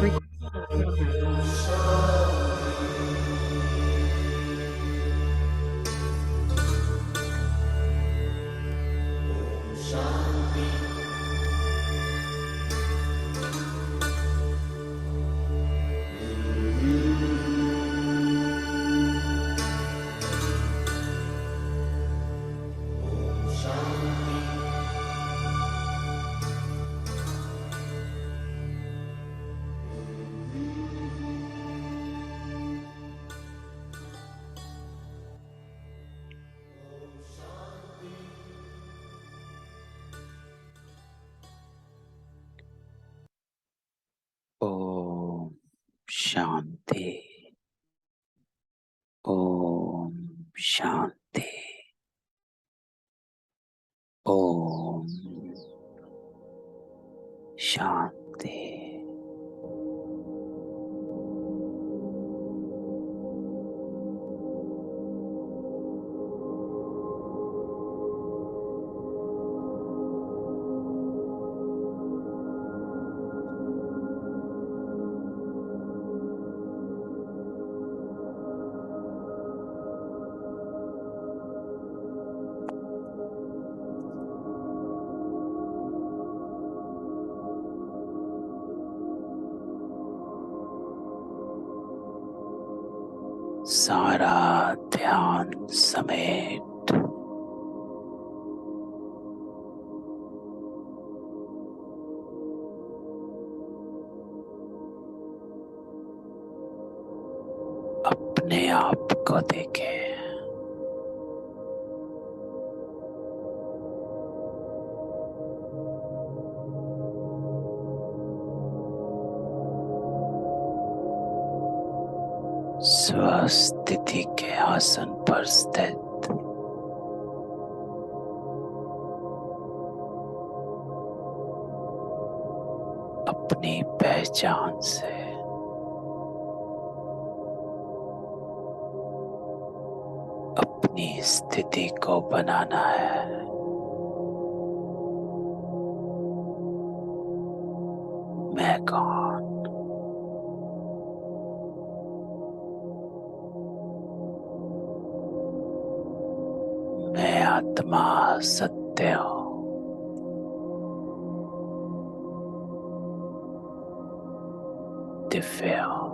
Recording in progress. Om Shanti. Om Shanti. Om Shanti. सारा ध्यान समेट अपने आप को देखें। स्वस्थिति के आसन पर स्थित अपनी पहचान से अपनी स्थिति को बनाना है। मैं कौन? मैं आत्मा सत्य हूँ। दिव्य हूँ।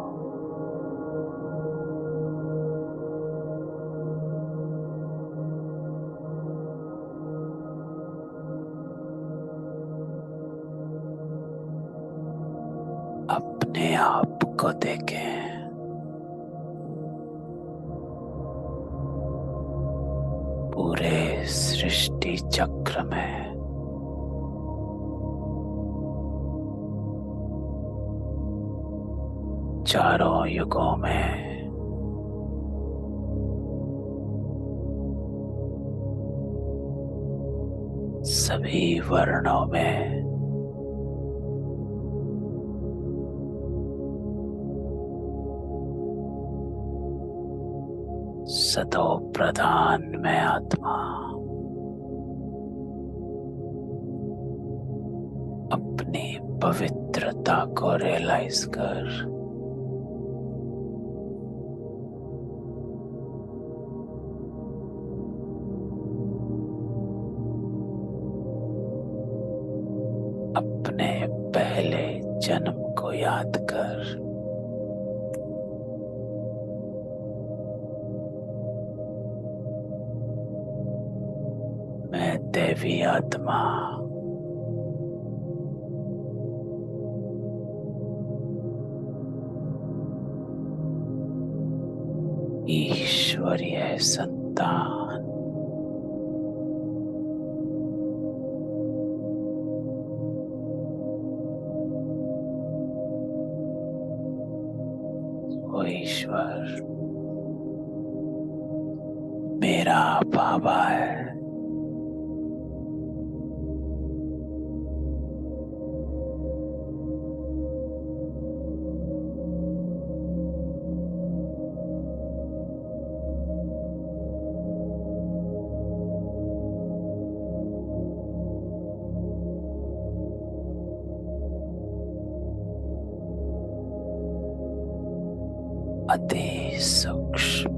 अपने आप को देखें। पूरे सृष्टि चक्र में चारों युगों में सभी वर्णों में सतो प्रधान में आत्मा अपनी पवित्रता को रियलाइज कर अपने पहले जन्म को याद कर। मैं दैवी आत्मा ईश्वरीय संतान वो ईश्वर मेरा बाबा है। अति सूक्ष्म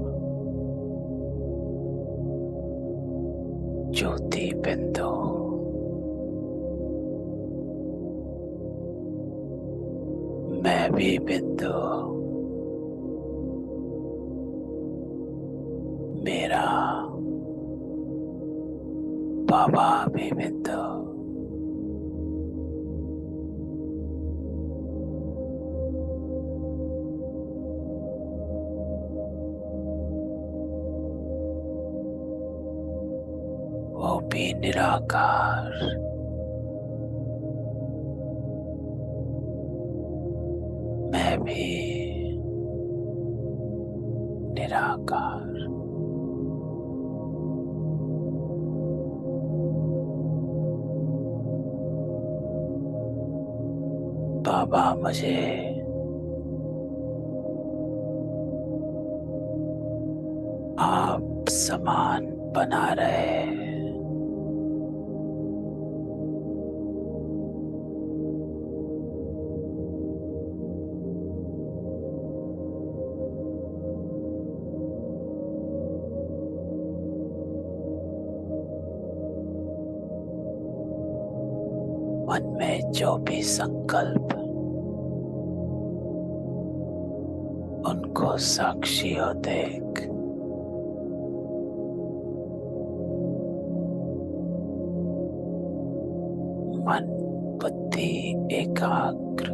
ज्योति बिंदु मैं भी बिंदु मेरा बाबा भी बिंदु वो भी निराकार मैं भी निराकार बाबा मुझे आप समान बना रहे हैं। मन में जो भी संकल्प उनको साक्षी हो देख मन बुद्धि एकाग्र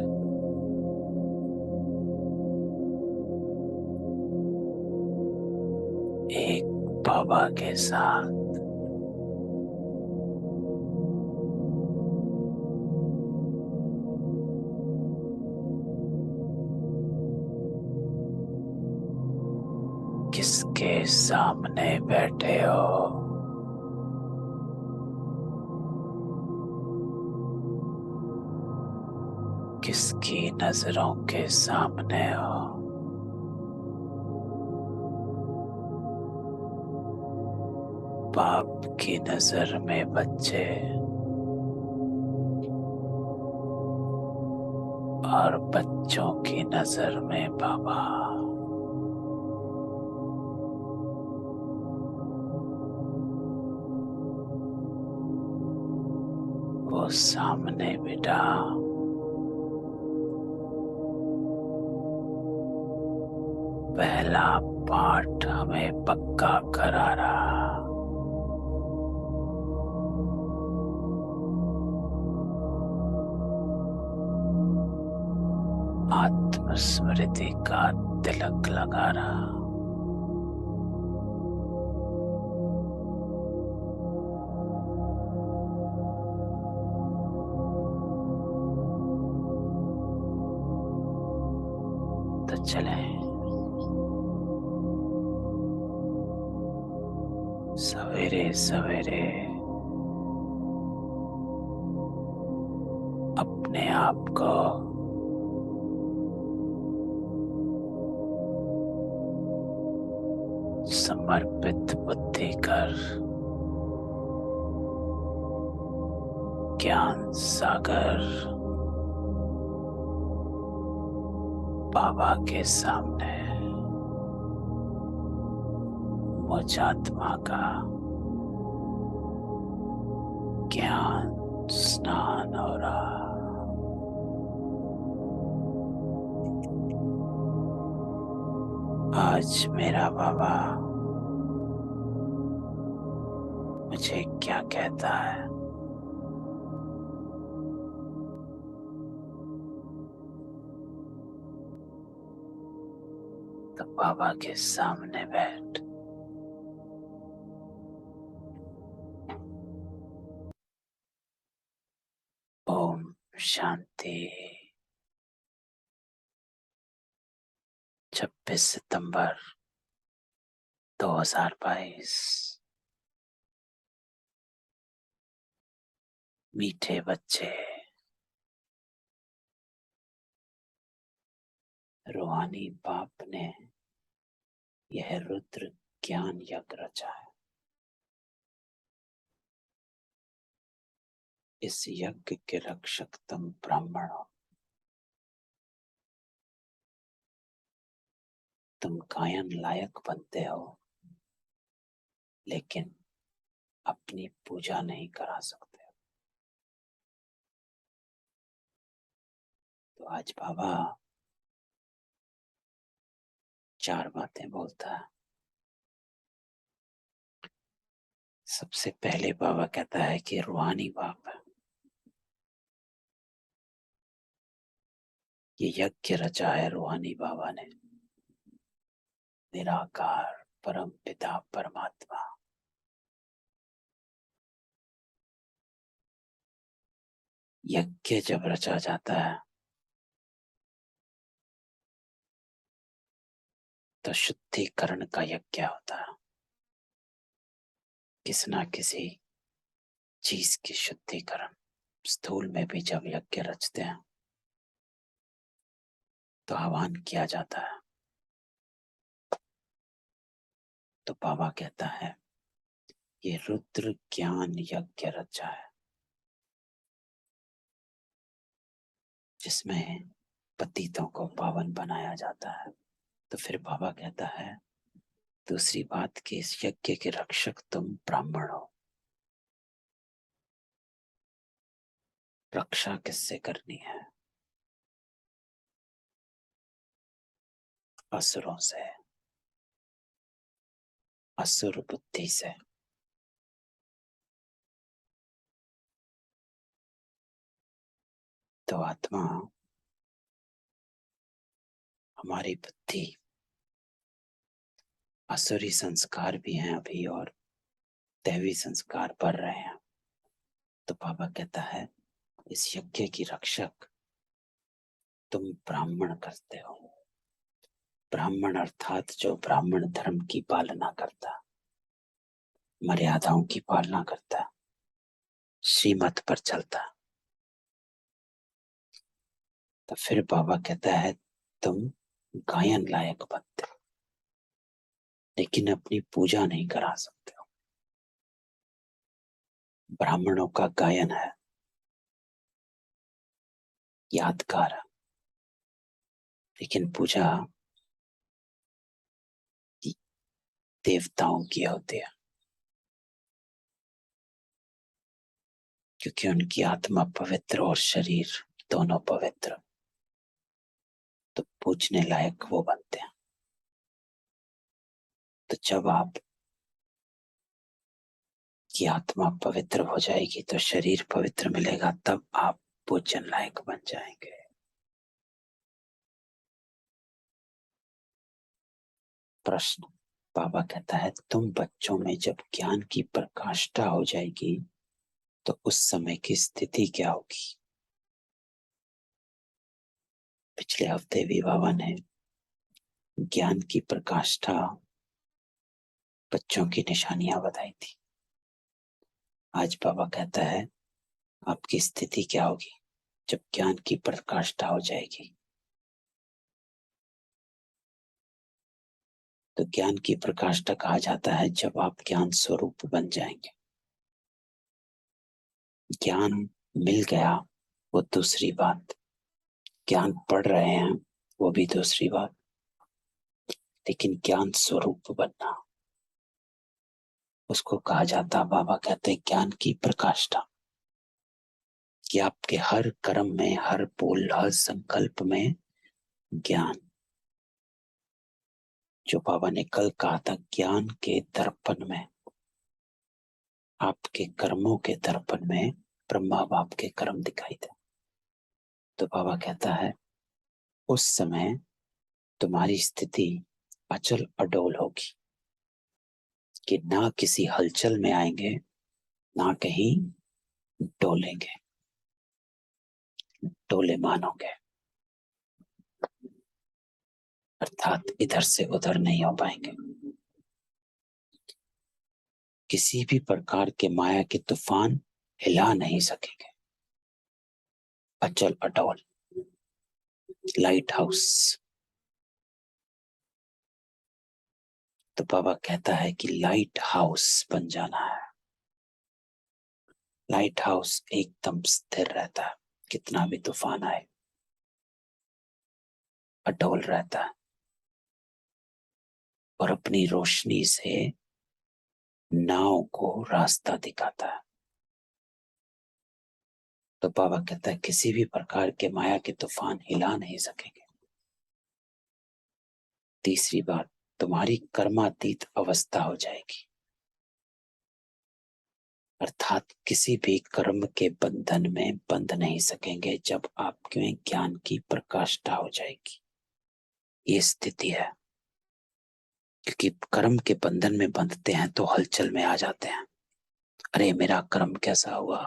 एक बाबा के साथ किसके सामने बैठे हो किसकी नजरों के सामने हो बाप की नजर में बच्चे और बच्चों की नजर में बाबा वो सामने बिठा पहला पाठ हमें पक्का करा रहा आत्मस्मृति का तिलक लगा रहा तो चले सवेरे सवेरे अपने आप को समर्पित बुद्धि कर ज्ञान सागर बाबा के सामने मुझ आत्मा का ज्ञान स्नान हो रहा आज मेरा बाबा मुझे क्या कहता है तो बाबा के सामने बैठ ओम शांति 26 सितंबर 2022 मीठे बच्चे रूहानी बाप ने यह रुद्र ज्ञान यज्ञ रचा है। इस यज्ञ के रक्षक तुम ब्राह्मण हो। तुम गायन लायक बनते हो, लेकिन अपनी पूजा नहीं करा सकते हो। तो आज बाबा 4 बातें बोलता है। सबसे पहले बाबा कहता है कि रूहानी बाप है, ये यज्ञ रचा है रूहानी बाबा ने। निराकार परम पिता परमात्मा, यज्ञ जब रचा जाता है तो शुद्धिकरण का यज्ञ होता है। किस ना किसी चीज की शुद्धिकरण। स्थूल में भी जब यज्ञ रचते हैं तो आह्वान किया जाता है। तो बाबा कहता है ये रुद्र ज्ञान यज्ञ रचा है, जिसमें पतितों को पावन बनाया जाता है। तो फिर बाबा कहता है दूसरी बात कि इस यज्ञ के रक्षक तुम ब्राह्मण हो। रक्षा किससे करनी है? असुरों से, असुर बुद्धि से। तो आत्मा, हमारी बुद्धि, असुरी संस्कार भी हैं अभी और दैवी संस्कार बढ़ रहे हैं। तो बाबा कहता है इस यज्ञ की रक्षक तुम ब्राह्मण करते हो। ब्राह्मण अर्थात जो ब्राह्मण धर्म की पालना करता, मर्यादाओं की पालना करता, श्रीमत पर चलता। तो फिर बाबा कहता है तुम गायन लायक बनते हो, लेकिन अपनी पूजा नहीं करा सकते हो। ब्राह्मणों का गायन है, यादगार है, लेकिन पूजा देवताओं की होती है, क्योंकि उनकी आत्मा पवित्र और शरीर दोनों पवित्र। तो पूजने लायक वो बनते हैं। तो जब आप की आत्मा पवित्र हो जाएगी तो शरीर पवित्र मिलेगा, तब आप पूजन लायक बन जाएंगे। प्रश्न, बाबा कहता है तुम बच्चों में जब ज्ञान की प्रकाष्ठा हो जाएगी तो उस समय की स्थिति क्या होगी? पिछले हफ्ते भी बाबा ने ज्ञान की प्रकाष्ठा, बच्चों की निशानियां बताई थी। आज बाबा कहता है आपकी स्थिति क्या होगी जब ज्ञान की प्रकाष्ठा हो जाएगी। तो ज्ञान की प्रकाष्ठा कहा जाता है जब आप ज्ञान स्वरूप बन जाएंगे। ज्ञान मिल गया वो दूसरी बात, ज्ञान पढ़ रहे हैं वो भी दूसरी बात, लेकिन ज्ञान स्वरूप बनना, उसको कहा जाता, बाबा कहते हैं ज्ञान की प्रकाष्ठा। कि आपके हर कर्म में, हर बोल, हर संकल्प में ज्ञान। जो बाबा ने कल कहा था ज्ञान के दर्पण में, आपके कर्मों के दर्पण में ब्रह्मा बाप के कर्म दिखाई दे। तो बाबा कहता है उस समय तुम्हारी स्थिति अचल अडोल होगी, कि ना किसी हलचल में आएंगे, ना कहीं डोलेंगे, डोले मानोगे, अर्थात इधर से उधर नहीं हो पाएंगे। किसी भी प्रकार के माया के तूफान हिला नहीं सकेंगे। अचल अटोल, लाइट हाउस। तो बाबा कहता है कि लाइट हाउस बन जाना है। लाइट हाउस एकदम स्थिर रहता है, कितना भी तूफान आए अटोल रहता है। और अपनी रोशनी से नाव को रास्ता दिखाता है। तो बाबा कहता है किसी भी प्रकार के माया के तूफान हिला नहीं सकेंगे। तीसरी बात, तुम्हारी कर्मातीत अवस्था हो जाएगी, अर्थात किसी भी कर्म के बंधन में बंध नहीं सकेंगे जब आपके ज्ञान की प्रकाष्ठा हो जाएगी। ये स्थिति है, क्योंकि कर्म के बंधन में बंधते हैं तो हलचल में आ जाते हैं। अरे मेरा कर्म कैसा हुआ,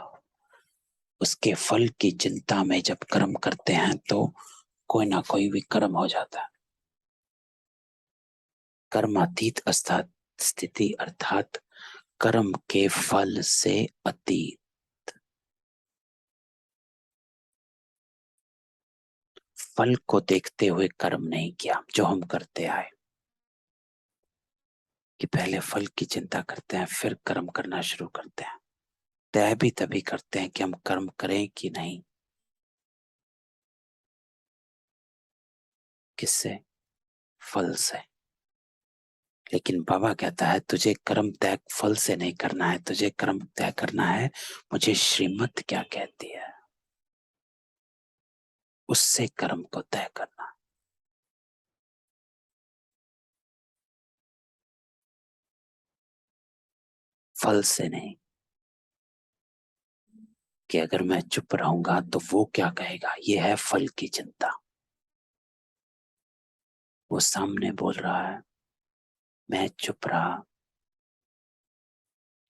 उसके फल की चिंता में जब कर्म करते हैं तो कोई ना कोई विकर्म हो जाता है। कर्मातीत स्थिति अर्थात कर्म के फल से अतीत। फल को देखते हुए कर्म नहीं किया जो हम करते आए, कि पहले फल की चिंता करते हैं फिर कर्म करना शुरू करते हैं। तय भी तभी करते हैं कि हम कर्म करें कि नहीं। किससे? फल से। लेकिन बाबा कहता है तुझे कर्म तय फल से नहीं करना है, तुझे कर्म तय करना है मुझे श्रीमत क्या कहती है, उससे कर्म को तय करना। फल से नहीं, कि अगर मैं चुप रहूंगा तो वो क्या कहेगा, ये है फल की चिंता। वो सामने बोल रहा है, मैं चुप रहा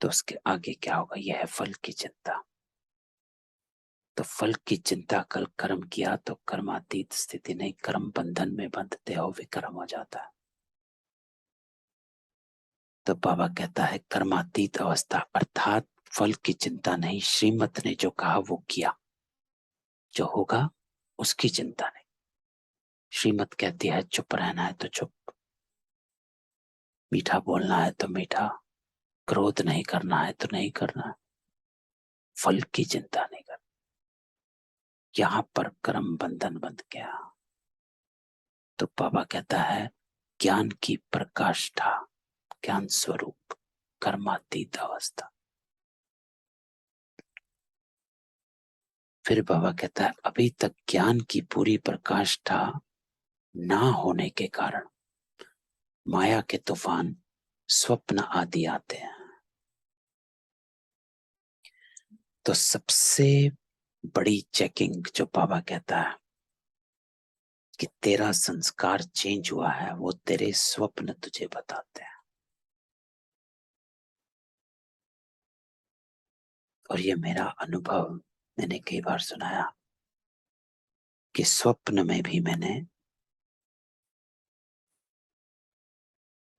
तो उसके आगे क्या होगा, यह है फल की चिंता। तो फल की चिंता कल कर्म किया तो कर्मातीत स्थिति नहीं, कर्म बंधन में बंधते हो विकर्म हो जाता है। तो बाबा कहता है कर्मातीत अवस्था अर्थात फल की चिंता नहीं, श्रीमत ने जो कहा वो किया, जो होगा उसकी चिंता नहीं। श्रीमत कहती है चुप रहना है तो चुप, मीठा बोलना है तो मीठा, क्रोध नहीं करना है तो नहीं करना है, फल की चिंता नहीं करना। यहां पर कर्म बंधन बंध गया। तो बाबा कहता है ज्ञान की प्रकाष्ठा, ज्ञान स्वरूप, कर्मातीत अवस्था। फिर बाबा कहता है अभी तक ज्ञान की पूरी प्रकाष्ठा ना होने के कारण माया के तूफान स्वप्न आदि आते हैं। तो सबसे बड़ी चेकिंग जो बाबा कहता है कि तेरा संस्कार चेंज हुआ है, वो तेरे स्वप्न तुझे बताते हैं। और ये मेरा अनुभव मैंने कई बार सुनाया कि स्वप्न में भी मैंने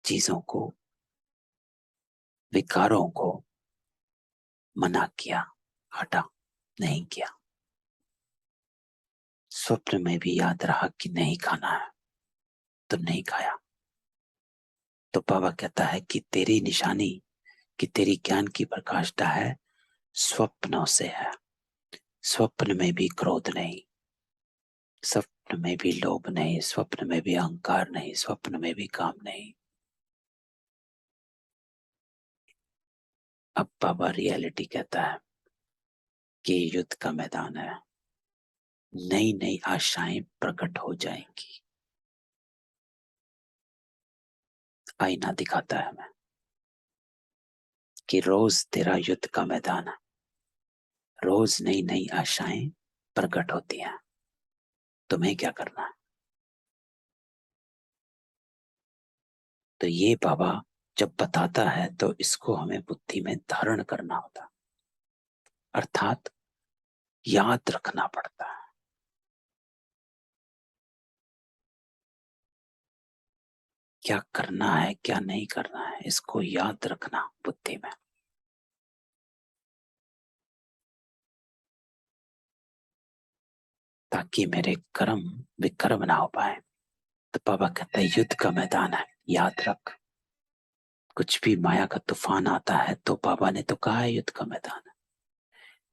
चीजों को, विकारों को मना किया, हटा नहीं किया। स्वप्न में भी याद रहा कि नहीं खाना है तो नहीं खाया। तो बाबा कहता है कि तेरी निशानी, कि तेरी ज्ञान की प्रकाष्ठा है स्वप्नों से है। स्वप्न में भी क्रोध नहीं, स्वप्न में भी लोभ नहीं, स्वप्न में भी अहंकार नहीं, स्वप्न में भी काम नहीं। अब बाबा रियलिटी कहता है कि युद्ध का मैदान है, नई नई आशाएं प्रकट हो जाएंगी। आईना दिखाता है हमें कि रोज तेरा युद्ध का मैदान है, रोज नई नई आशाएं प्रकट होती हैं, तुम्हें क्या करना है। तो ये बाबा जब बताता है तो इसको हमें बुद्धि में धारण करना होता, अर्थात याद रखना पड़ता है। क्या करना है क्या नहीं करना है, इसको याद रखना बुद्धि में। ताकि मेरे कर्म विकर्म ना हो पाए। तो बाबा कहता है युद्ध का मैदान है, याद रख। कुछ भी माया का तूफान आता है तो बाबा ने तो कहा है युद्ध का मैदान है,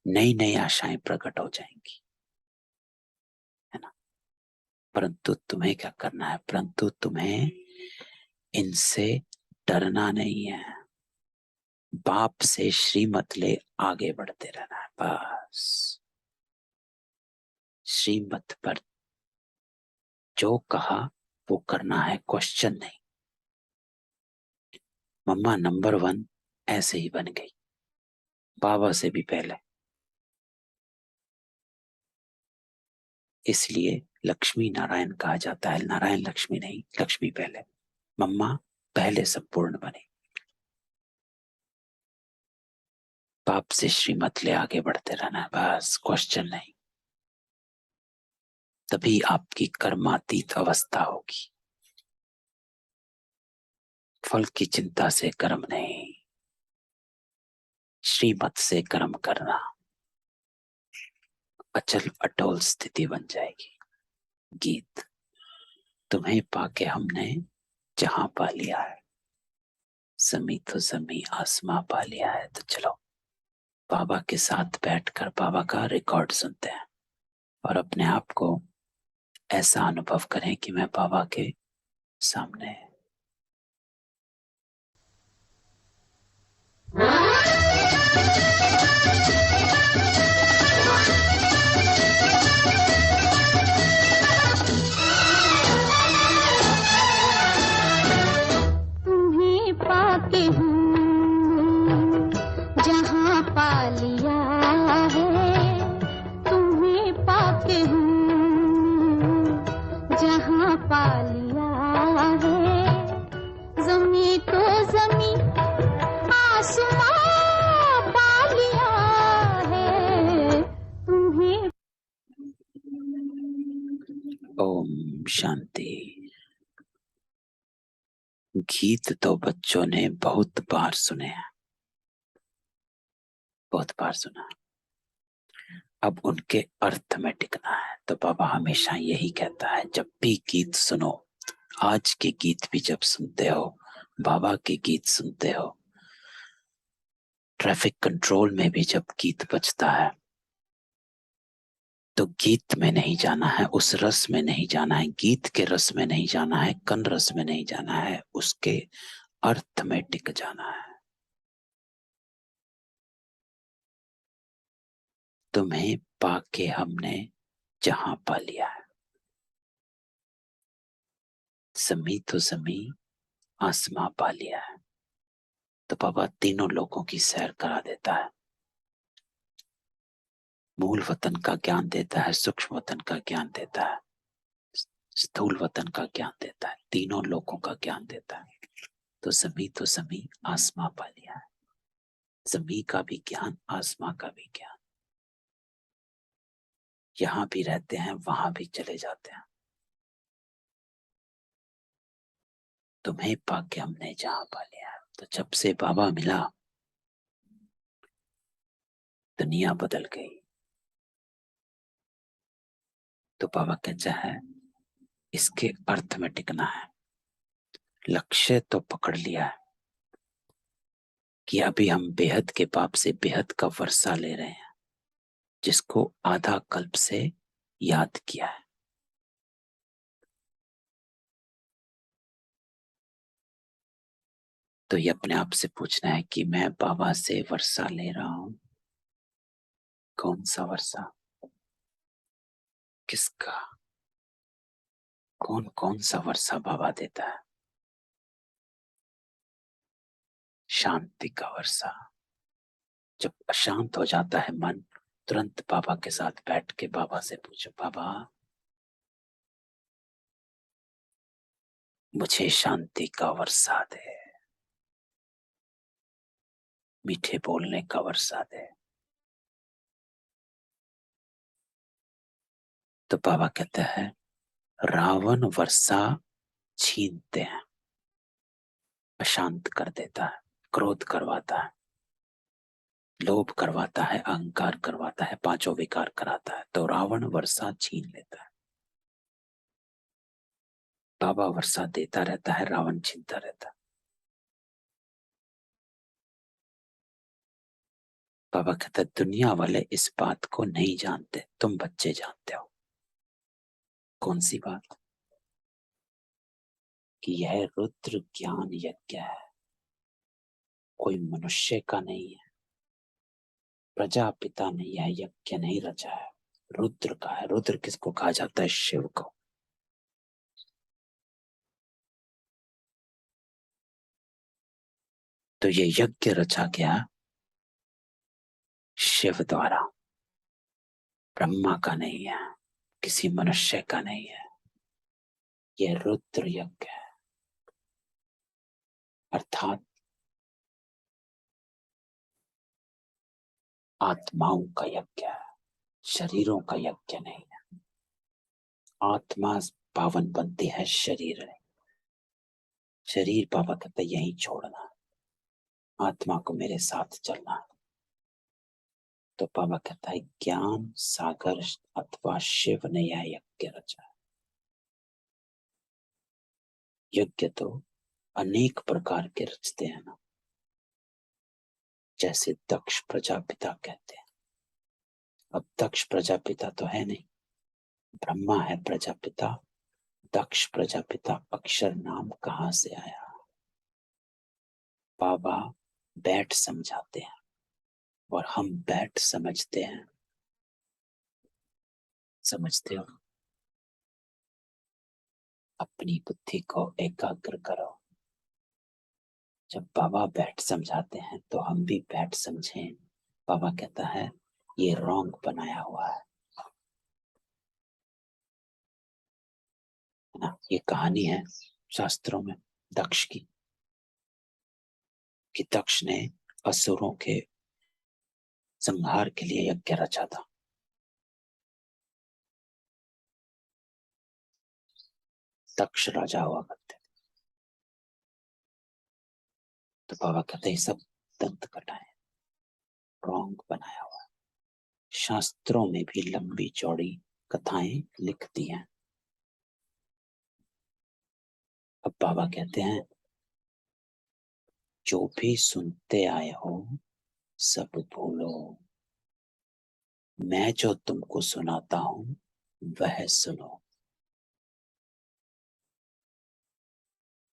नई नई आशाएं प्रकट हो जाएंगी, है ना। परंतु तुम्हें क्या करना है, परंतु तुम्हें इनसे डरना नहीं है, बाप से श्रीमत ले आगे बढ़ते रहना है बस। श्रीमत पर जो कहा वो करना है, क्वेश्चन नहीं। मम्मा नंबर 1 ऐसे ही बन गई, बाबा से भी पहले। इसलिए लक्ष्मी नारायण कहा जाता है, नारायण लक्ष्मी नहीं, लक्ष्मी पहले। मम्मा पहले संपूर्ण बने, बाप से श्रीमत ले आगे बढ़ते रहना है बस, क्वेश्चन नहीं। तभी आपकी कर्मातीत अवस्था होगी। फल की चिंता से कर्म नहीं, श्रीमत से कर्म करना, अचल अटोल स्थिति बन जाएगी। गीत, तुम्हें पाके हमने जहां पा लिया है, समी तो समी आसमां पा लिया है। तो चलो बाबा के साथ बैठकर बाबा का रिकॉर्ड सुनते हैं और अपने आप को ऐसा अनुभव करें कि मैं बाबा के सामने। तुम्हें पाके हूँ जहाँ पा लिया है, तुम्हें पाके हूँ जहाँ पा लिया है। ज़मीं तो ज़मीं आसमां पा लिया है, तुम्हें। ओम शांति। गीत तो बच्चों ने बहुत बार सुने हैं, बहुत बार सुना। अब उनके अर्थ में टिकना है। तो बाबा हमेशा यही कहता है, जब भी गीत सुनो, आज के गीत भी जब सुनते हो, बाबा के गीत सुनते हो, ट्रैफिक कंट्रोल में भी जब गीत बजता है, तो गीत में नहीं जाना है, उस रस में नहीं जाना है, गीत के रस में नहीं जाना है, कन रस में नहीं जाना है, उसके अर्थ में टिक जाना है। तुम्हें पाके हमने जहां पा लिया है, समी तो समी आसमां पा लिया है। तो बाबा तीनों लोगों की सैर करा देता है, मूल वतन का ज्ञान देता है, सूक्ष्म वतन का ज्ञान देता है, स्थूल वतन का ज्ञान देता है, तीनों लोगों का ज्ञान देता है। तो समी आसमां पा लिया है, जमी का भी ज्ञान, आसमां का भी ज्ञान। यहां भी रहते हैं, वहां भी चले जाते हैं। तुम्हें पाके हमने जहां पा लिया है। तो जब से बाबा मिला, दुनिया बदल गई। तो बाबा कहता है, इसके अर्थ में टिकना है। लक्ष्य तो पकड़ लिया है कि अभी हम बेहद के बाप से बेहद का वर्षा ले रहे हैं, जिसको आधा कल्प से याद किया है। तो ये अपने आप से पूछना है कि मैं बाबा से वर्षा ले रहा हूं, कौन सा वर्षा, किसका, कौन कौन सा वर्षा बाबा देता है। शांति का वर्षा। जब अशांत हो जाता है मन, तुरंत बाबा के साथ बैठ के बाबा से पूछो, बाबा मुझे शांति का वर्षा दे, मीठे बोलने का वर्षा दे। तो बाबा कहता है, रावण वर्षा छीनते हैं, अशांत कर देता है, क्रोध करवाता है, लोभ करवाता है, अहंकार करवाता है, पांचों विकार कराता है। तो रावण वर्षा छीन लेता है, बाबा वर्षा देता रहता है, रावण छीनता रहता है। बाबा कहता है, दुनिया वाले इस बात को नहीं जानते, तुम बच्चे जानते हो। कौन सी बात? कि यह रुद्र ज्ञान यज्ञ है, कोई मनुष्य का नहीं है, प्रजापिता ने यह यज्ञ नहीं रचा है, रुद्र का है। रुद्र किसको कहा जाता है? शिव को। तो ये यज्ञ रचा गया शिव द्वारा, ब्रह्मा का नहीं है, किसी मनुष्य का नहीं है, ये रुद्र यज्ञ है। अर्थात आत्माओं का यज्ञ है, शरीरों का यज्ञ नहीं है। आत्मा पावन बनती है, शरीर नहीं। शरीर बाबा कहते यही छोड़ना, आत्मा को मेरे साथ चलना। तो बाबा कहता है ज्ञान सागर अथवा शिव ने यह यज्ञ रचा है। यज्ञ तो अनेक प्रकार के रचते हैं ना, जैसे दक्ष प्रजापिता कहते हैं। अब दक्ष प्रजापिता तो है नहीं, ब्रह्मा है प्रजापिता। दक्ष प्रजापिता अक्षर नाम कहाँ से आया? बाबा बैठ समझाते हैं और हम बैठ समझते हैं। समझते हो? अपनी बुद्धि को एकाग्र करो। जब बाबा बैठ समझाते हैं तो हम भी बैठ समझें। बाबा कहता है ये रॉन्ग बनाया हुआ है ना। ये कहानी है शास्त्रों में दक्ष की, कि दक्ष ने असुरों के संहार के लिए यज्ञ रचा था। दक्ष राजा हुआ करते थे। तो बाबा कहते हैं सब दंत कटाए, रॉन्ग बनाया हुआ है। शास्त्रों में भी लंबी चौड़ी कथाएं लिखती हैं। अब बाबा कहते हैं जो भी सुनते आए हो सब भूलो, मैं जो तुमको सुनाता हूं वह सुनो।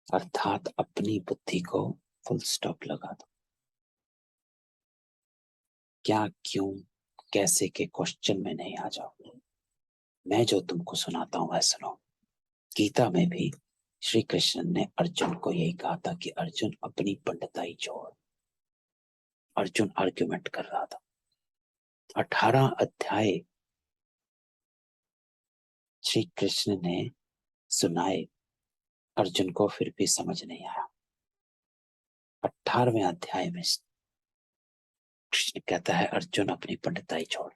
अर्थात अपनी बुद्धि को फुल स्टॉप लगा दो। क्या, क्यों, कैसे के क्वेश्चन में नहीं आ जाओ। मैं जो तुमको सुनाता हूं वह सुनो। गीता में भी श्री कृष्ण ने अर्जुन को यही कहा था कि अर्जुन अपनी पंडिताई छोड़। अर्जुन आर्ग्यूमेंट कर रहा था। 18 अध्याय श्री कृष्ण ने सुनाए, अर्जुन को फिर भी समझ नहीं आया। 18वें अध्याय में कृष्ण कहता है अर्जुन अपनी पंडिताई छोड़,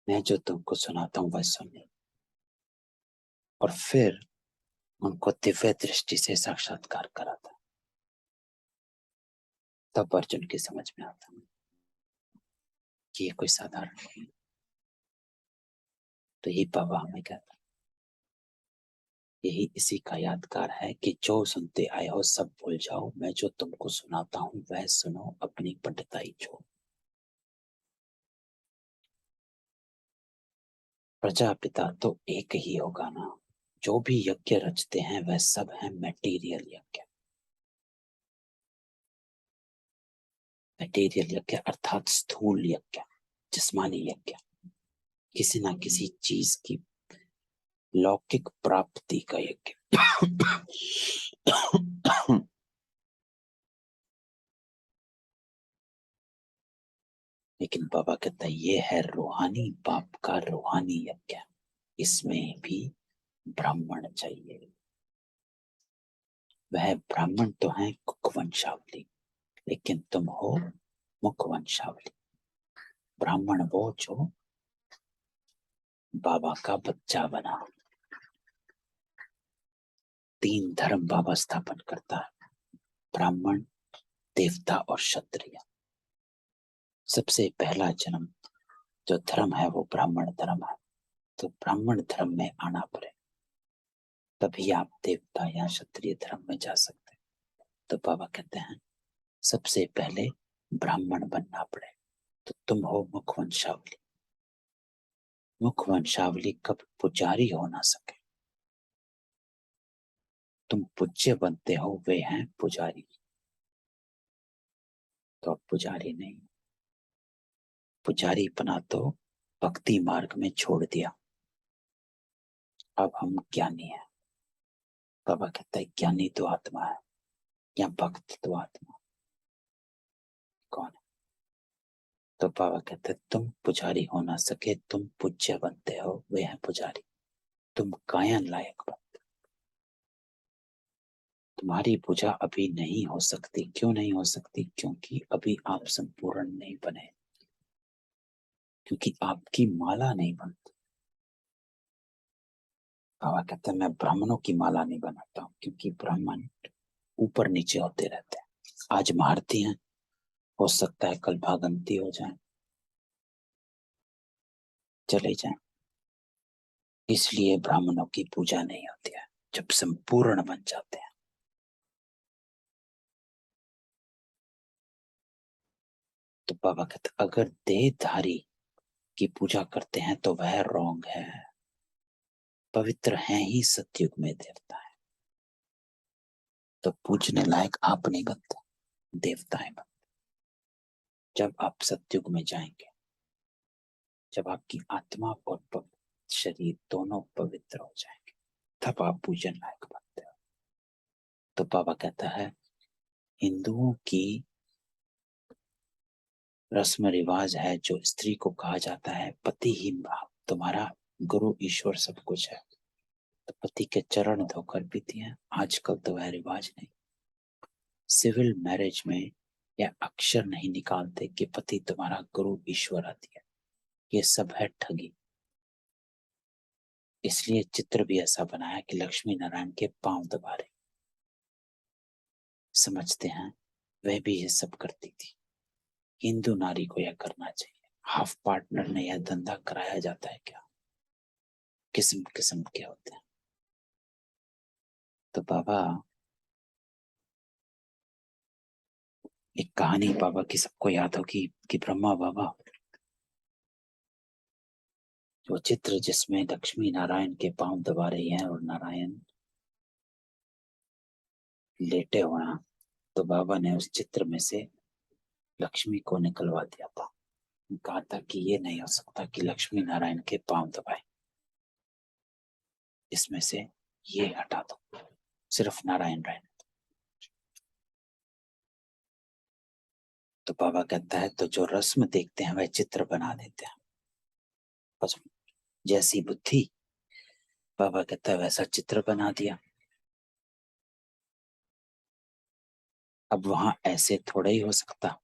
मैं जो तुमको सुनाता हूं वह सुनने। और फिर उनको दिव्य दृष्टि से साक्षात्कार कराता। तब अर्जुन की समझ में आता कि ये कोई साधारण नहीं। तो ये बाबा हमें कहता, यही इसी का यादगार है कि जो सुनते आए हो सब भूल जाओ, मैं जो तुमको सुनाता हूं वह सुनो, अपनी पंडिताई छोड़। प्रजापिता तो एक ही होगा ना। जो भी यज्ञ रचते हैं वह सब है मटेरियल यज्ञ। मटेरियल यज्ञ अर्थात स्थूल यज्ञ, जिस्मानी यज्ञ, किसी ना किसी चीज की लौकिक प्राप्ति का यज्ञ। लेकिन बाबा कहता है ये है रूहानी बाप का रूहानी यज्ञ। इसमें भी ब्राह्मण चाहिए। वह ब्राह्मण तो है कुकवंशावली, लेकिन तुम हो मुखवंशावली। ब्राह्मण वो जो बाबा का बच्चा बना। 3 धर्म बाबा स्थापन करता है, ब्राह्मण, देवता और क्षत्रिय। सबसे पहला जन्म जो धर्म है वो ब्राह्मण धर्म है। तो ब्राह्मण धर्म में आना पड़े, तभी आप देवता या क्षत्रिय धर्म में जा सकते हैं। तो बाबा कहते हैं सबसे पहले ब्राह्मण बनना पड़े। तो तुम हो मुखवंशावली। मुखवंशावली कब पुजारी हो ना सके, तुम पूज्य बनते हो, वे हैं पुजारी। तो अब पुजारी नहीं, पुजारी बना तो भक्ति मार्ग में छोड़ दिया, अब हम ज्ञानी हैं। बाबा कहता है ज्ञानी तो आत्मा है या भक्त तो आत्मा, कौन है? तो बाबा कहते हैं तुम पुजारी हो ना सके, तुम पूज्य बनते हो, वे हैं पुजारी। तुम गायन लायक बनते हो। तुम्हारी पूजा अभी नहीं हो सकती। क्यों नहीं हो सकती? क्योंकि अभी आप संपूर्ण नहीं बने, क्योंकि आपकी माला नहीं बनती। बाबा कहते हैं मैं ब्राह्मणों की माला नहीं बनाता हूँ, क्योंकि ब्राह्मण ऊपर नीचे होते रहते हैं। आज महारथी हैं, हो सकता है कल भागंती हो जाए, चले जाएं। इसलिए ब्राह्मणों की पूजा नहीं होती है। जब संपूर्ण बन जाते हैं, तो बाबा कहते अगर देहधारी की पूजा करते हैं तो वह रॉन्ग है। पवित्र हैं ही सतयुग में देवता है, तो पूजने लायक आप नहीं बनते, देवताएं बनते। जब आप सतयुग में जाएंगे, जब आपकी आत्मा और शरीर दोनों पवित्र हो जाएंगे, तब आप पूजन लायक बनते हो। तो बाबा कहता है हिंदुओं की रस्म रिवाज है, जो स्त्री को कहा जाता है पति ही तुम्हारा गुरु ईश्वर सब कुछ है, तो पति के चरण धोकर पीती है। आजकल तो वह रिवाज नहीं। सिविल मैरिज में यह अक्षर नहीं निकालते कि पति तुम्हारा गुरु ईश्वर आती है। ये सब है ठगी। इसलिए चित्र भी ऐसा बनाया कि लक्ष्मी नारायण के पांव दबा रहे। समझते हैं वह भी ये सब करती थी। हिंदू नारी को यह करना चाहिए। हाफ पार्टनर ने यह धंधा कराया जाता है क्या? किस्म किस्म के होते हैं। तो बाबा एक कहानी बाबा की सबको याद होगी कि ब्रह्मा बाबा, वो चित्र जिसमें लक्ष्मी नारायण के पांव दबा रही हैं और नारायण लेटे हुए हैं, तो बाबा ने उस चित्र में से लक्ष्मी को निकलवा दिया था। कहा था कि ये नहीं हो सकता कि लक्ष्मी नारायण के पांव दबाए, इसमें से ये हटा दो, सिर्फ नारायण रहने। तो बाबा कहता है तो जो रस्म देखते हैं वह चित्र बना देते हैं। बस जैसी बुद्धि, बाबा कहता है वैसा चित्र बना दिया। अब वहां ऐसे थोड़ा ही हो सकता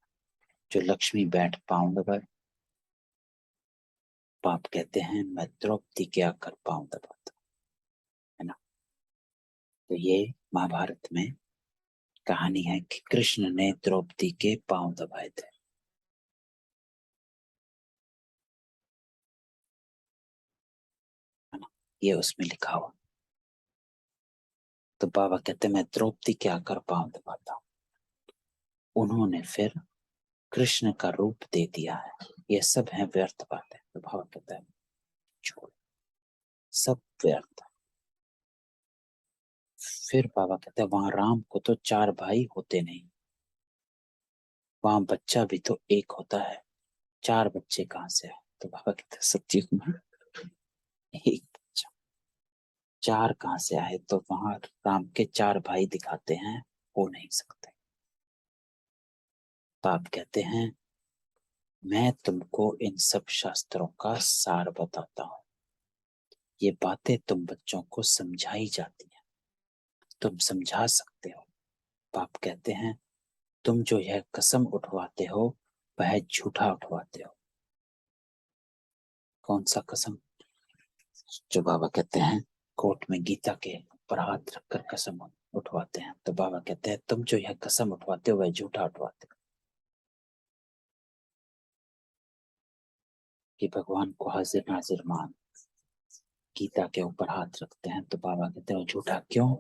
जो लक्ष्मी बैठ पांव दबाए। बाप कहते हैं मैं द्रौपदी के आकर पांव दबाता, है ना। तो ये महाभारत में कहानी है कि कृष्ण ने द्रौपदी के पांव दबाए थे, है ना। ये उसमें लिखा हुआ। तो बाबा कहते हैं मैं द्रौपदी के आकर पांव दबाता हूँ। उन्होंने फिर कृष्ण का रूप दे दिया है। ये सब है व्यर्थ बातें। तो बाबा कहता है छोड़, सब व्यर्थ। फिर बाबा कहते हैं वहां राम को तो 4 भाई होते नहीं, वहां बच्चा भी तो एक होता है, 4 बच्चे कहां से है? तो बाबा कहते हैं सतयुग में एक बच्चा, 4 कहां से आए? तो वहां राम के 4 भाई दिखाते हैं, हो नहीं सकते। बाप कहते हैं मैं तुमको इन सब शास्त्रों का सार बताता हूँ। ये बातें तुम बच्चों को समझाई जाती हैं, तुम समझा सकते हो। बाप कहते हैं तुम जो यह कसम उठवाते हो वह झूठा उठवाते हो। कौन सा कसम? जो बाबा कहते हैं कोर्ट में गीता के ऊपर हाथ रखकर कसम उठवाते हैं, तो बाबा कहते हैं तुम जो यह कसम उठवाते हो वह झूठा उठवाते हो कि भगवान को हाजिर नाजिर मान। गीता के ऊपर हाथ रखते हैं, तो बाबा कहते हैं झूठा क्यों?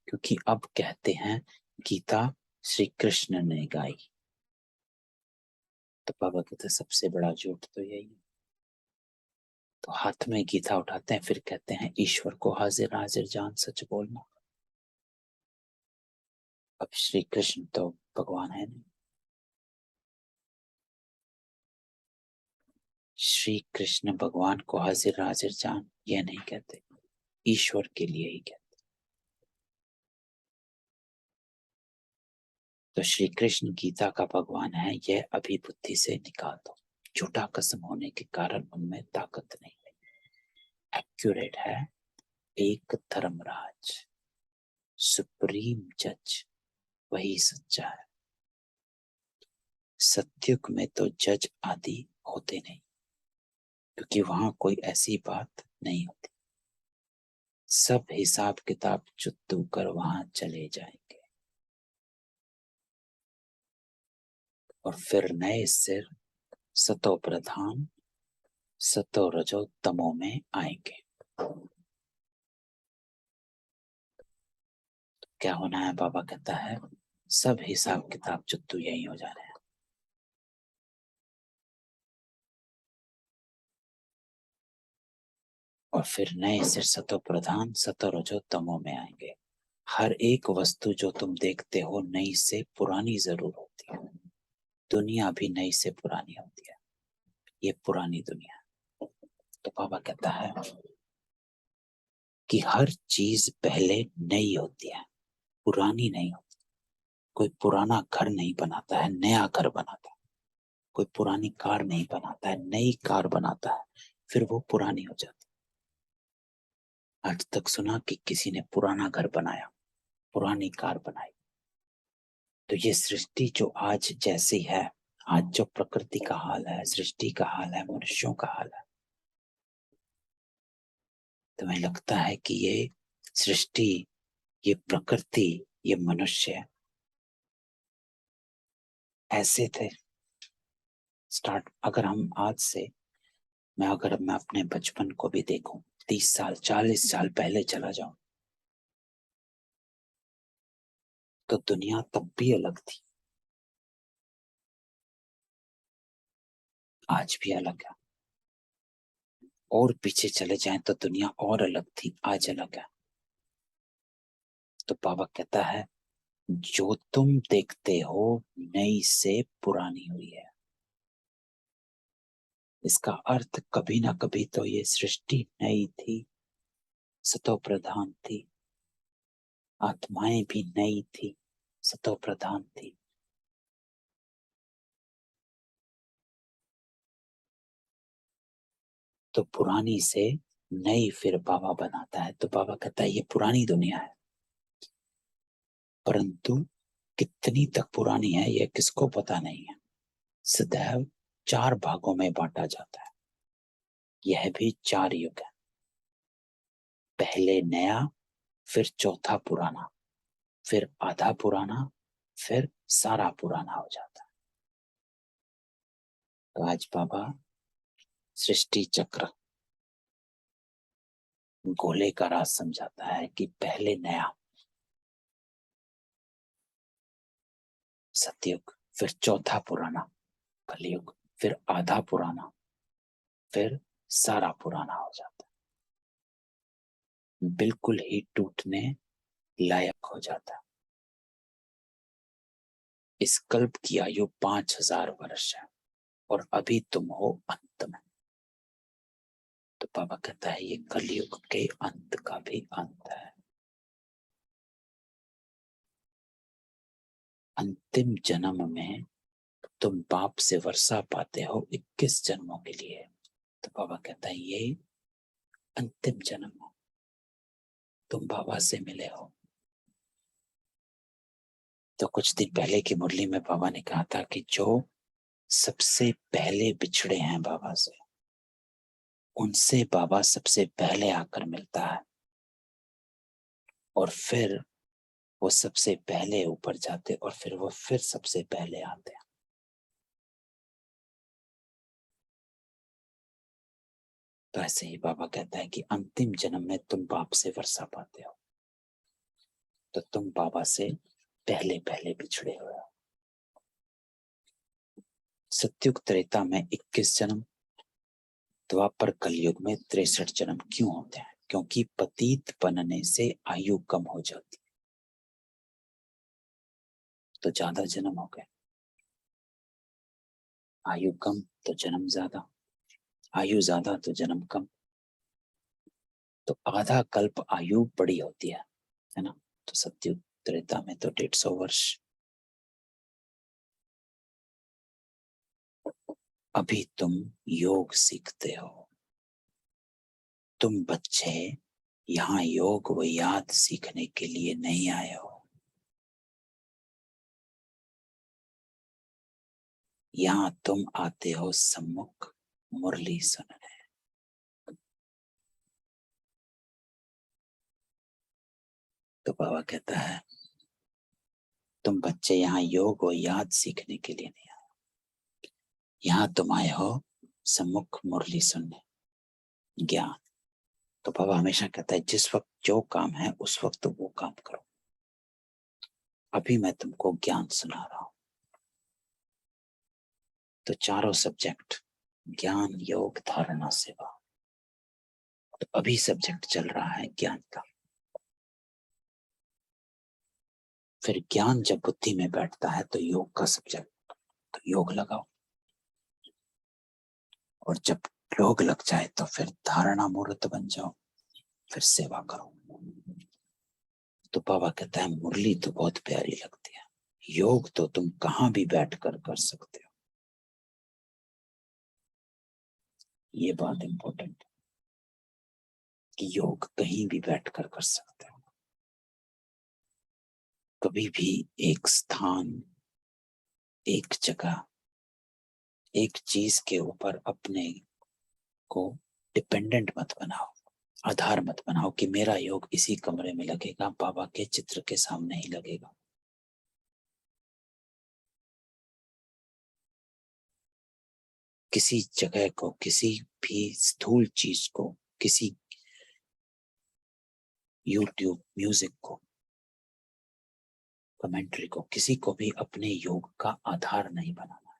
क्योंकि अब कहते हैं गीता श्री कृष्ण ने गाई। तो बाबा कहते हैं सबसे बड़ा झूठ तो यही है। तो हाथ में गीता उठाते हैं, फिर कहते हैं ईश्वर को हाजिर नाजिर जान सच बोलना। अब श्री कृष्ण तो भगवान है नहीं, श्री कृष्ण भगवान को हाजिर नाजिर जान यह नहीं कहते, ईश्वर के लिए ही कहते। तो श्री कृष्ण गीता का भगवान है, यह अभी बुद्धि से निकाल दो। झूठा कसम होने के कारण उनमें ताकत नहीं है। एक्यूरेट है एक धर्मराज, सुप्रीम जज, वही सच्चा है। सत्युग में तो जज आदि होते नहीं, क्योंकि वहां कोई ऐसी बात नहीं होती। सब हिसाब किताब चुत्तू कर वहां चले जाएंगे और फिर नए सिर सतो प्रधान सतो रजो तमो में आएंगे। क्या होना है? बाबा कहता है सब हिसाब किताब चुत्तू यही हो जा रहे हैं। और फिर नए सिर सतो प्रधान सतो रजो तमो में आएंगे। हर एक वस्तु जो तुम देखते हो नई से पुरानी जरूर होती है। दुनिया भी नई से पुरानी होती है, ये पुरानी दुनिया है। तो बाबा कहता है कि हर चीज पहले नई होती है, पुरानी नहीं होती। कोई पुराना घर नहीं बनाता है, नया घर बनाता है। कोई पुरानी कार नहीं बनाता है, नई कार बनाता है, फिर वो पुरानी हो जाती है। आज तक सुना कि किसी ने पुराना घर बनाया, पुरानी कार बनाई? तो ये सृष्टि जो आज जैसी है, आज जो प्रकृति का हाल है, सृष्टि का हाल है, मनुष्यों का हाल है, तुम्हें लगता है कि ये सृष्टि, ये प्रकृति, ये मनुष्य ऐसे थे स्टार्ट? अगर हम आज से, अगर मैं अपने बचपन को भी देखूं, 30 साल 40 साल पहले चला जाऊं, तो दुनिया तब भी अलग थी, आज भी अलग है। और पीछे चले जाएं तो दुनिया और अलग थी, आज अलग है। तो बाबा कहता है जो तुम देखते हो नई से पुरानी हुई है। इसका अर्थ कभी ना कभी तो ये सृष्टि नई थी, सतो प्रधान थी, आत्माएं भी नई थी, सतो प्रधान थी। तो पुरानी से नई फिर बाबा बनाता है। तो बाबा कहता है ये पुरानी दुनिया है, परंतु कितनी तक पुरानी है यह किसको पता नहीं है। सदैव 4 भागों में बांटा जाता है। यह भी 4 युग है, पहले नया, फिर चौथा पुराना, फिर आधा पुराना, फिर सारा पुराना हो जाता है। तो आज बाबा सृष्टि चक्र, गोले का राज समझाता है कि पहले नया, सतयुग, फिर चौथा पुराना कलयुग, फिर आधा पुराना, फिर सारा पुराना हो जाता है, बिल्कुल ही टूटने लायक हो जाता है। इस कल्प की आयु 5000 वर्ष है और अभी तुम हो अंत में। तो बाबा कहता है ये कलयुग के अंत का भी अंत है। अंतिम जन्म में तुम बाप से वर्षा पाते हो 21 जन्मों के लिए। तो बाबा कहता है ये अंतिम जन्म है, तुम बाबा से मिले हो। तो कुछ दिन पहले की मुरली में बाबा ने कहा था कि जो सबसे पहले बिछड़े हैं बाबा से, उनसे बाबा सबसे पहले आकर मिलता है और फिर वो सबसे पहले ऊपर जाते और फिर वो फिर सबसे पहले आते हैं। तो ऐसे ही बाबा कहता है कि अंतिम जन्म में तुम बाप से वर्षा पाते हो, तो तुम बाबा से पहले पहले बिछड़े हुए हो। सतयुग त्रेता में 21 जन्म, द्वापर कलयुग में 63 जन्म क्यों होते हैं? क्योंकि पतित बनने से आयु कम हो जाती है। तो ज्यादा जन्म हो गए, आयु कम तो जन्म ज्यादा, आयु ज्यादा तो जन्म कम। तो आधा कल्प आयु बड़ी होती है ना। तो सत्युग त्रेता में तो 150 वर्ष। अभी तुम योग सीखते हो, तुम बच्चे यहाँ योग व याद सीखने के लिए नहीं आए हो, यहाँ तुम आते हो सम्मुख मुरली सुनने। तो बाबा कहता है तुम बच्चे यहाँ योग व याद सीखने के लिए नहीं आए, यहाँ तुम आए हो सम्मुख मुरली सुनने, ज्ञान। तो बाबा हमेशा कहता है जिस वक्त जो काम है उस वक्त तो वो काम करो। अभी मैं तुमको ज्ञान सुना रहा हूं। तो चारों सब्जेक्ट ज्ञान, योग, धारणा, सेवा। तो अभी सब्जेक्ट चल रहा है ज्ञान का। फिर ज्ञान जब बुद्धि में बैठता है तो योग का सब्जेक्ट, तो योग लगाओ। और जब योग लग जाए तो फिर धारणा मूर्त बन जाओ, फिर सेवा करो। तो बाबा कहता है मुरली तो बहुत प्यारी लगती है, योग तो तुम कहां भी बैठकर कर सकते हो। ये बात इंपॉर्टेंट है कि योग कहीं भी बैठकर कर सकते हो। कभी भी एक स्थान, एक जगह, एक चीज के ऊपर अपने को डिपेंडेंट मत बनाओ, आधार मत बनाओ कि मेरा योग इसी कमरे में लगेगा, बाबा के चित्र के सामने ही लगेगा। किसी जगह को, किसी भी स्थूल चीज को, किसी यूट्यूब म्यूजिक को, कमेंट्री को, किसी को भी अपने योग का आधार नहीं बनाना है।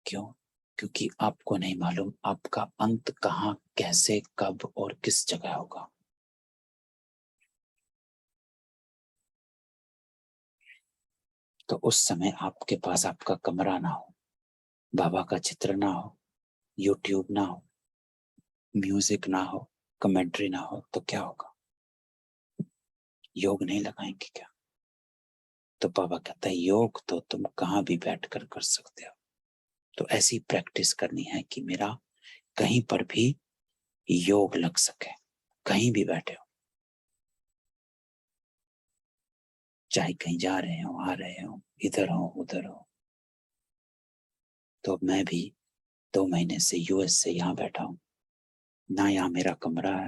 क्यों? क्योंकि आपको नहीं मालूम आपका अंत कहाँ, कैसे, कब और किस जगह होगा। तो उस समय आपके पास आपका कमरा ना हो, बाबा का चित्र ना हो, यूट्यूब ना हो, म्यूजिक ना हो, कमेंट्री ना हो, तो क्या होगा? योग नहीं लगाएंगे क्या? तो बाबा कहता है योग तो तुम कहां भी बैठकर कर सकते हो। तो ऐसी प्रैक्टिस करनी है कि मेरा कहीं पर भी योग लग सके, कहीं भी बैठे हो, चाहे कहीं जा रहे हो, आ रहे हो, इधर हो उधर हो। तो मैं भी 2 महीने से यूएस से यहाँ बैठा हूँ, ना यहाँ मेरा कमरा है,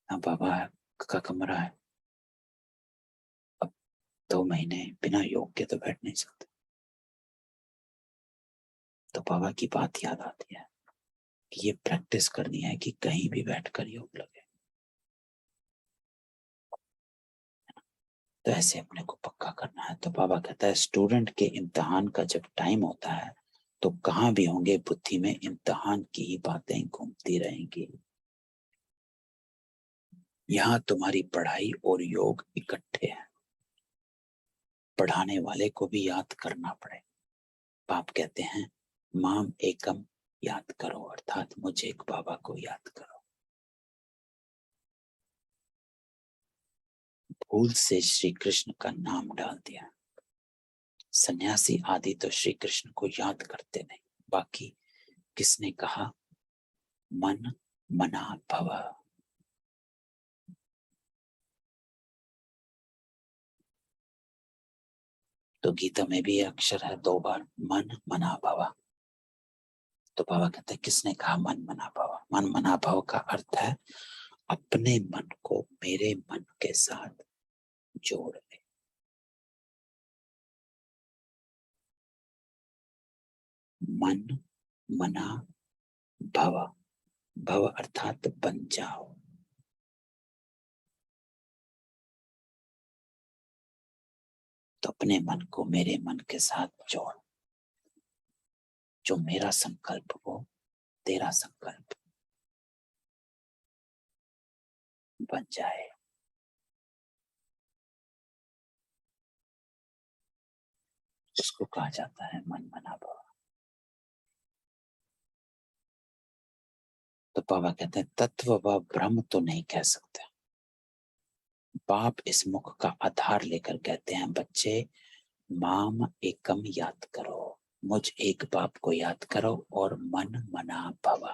ना बाबा का कमरा है। अब 2 महीने बिना योग के तो बैठ नहीं सकते। तो बाबा की बात याद आती है कि ये प्रैक्टिस करनी है कि कहीं भी बैठकर योग लगे। तो ऐसे अपने को पक्का करना है। तो बाबा कहता है स्टूडेंट के इम्तिहान का जब टाइम होता है तो कहां भी होंगे बुद्धि में इम्तिहान की ही बातें घूमती रहेंगी। यहाँ तुम्हारी पढ़ाई और योग इकट्ठे हैं, पढ़ाने वाले को भी याद करना पड़े। बाप कहते हैं माम एकम याद करो, अर्थात मुझे एक बाबा को याद करो। भूल से श्री कृष्ण का नाम डाल दिया। सन्यासी आदि तो श्री कृष्ण को याद करते नहीं। बाकी किसने कहा मन मना भव। तो गीता में भी अक्षर है 2 बार, मन मना भव। तो बाबा कहते हैं किसने कहा मन मना भव? मन मना भव का अर्थ है अपने मन को मेरे मन के साथ जोड़ ले। मन मना भव, भव अर्थात बन जाओ। तो अपने मन को मेरे मन के साथ जोड़, जो मेरा संकल्प हो तेरा संकल्प बन जाए। जिसको कहा जाता है मन मना भव। तो बाबा कहते हैं तत्व व ब्रह्म तो नहीं कह सकते। बाप इस मुख का आधार लेकर कहते हैं बच्चे माम एकम याद करो, मुझ एक बाप को याद करो और मन मना भवा,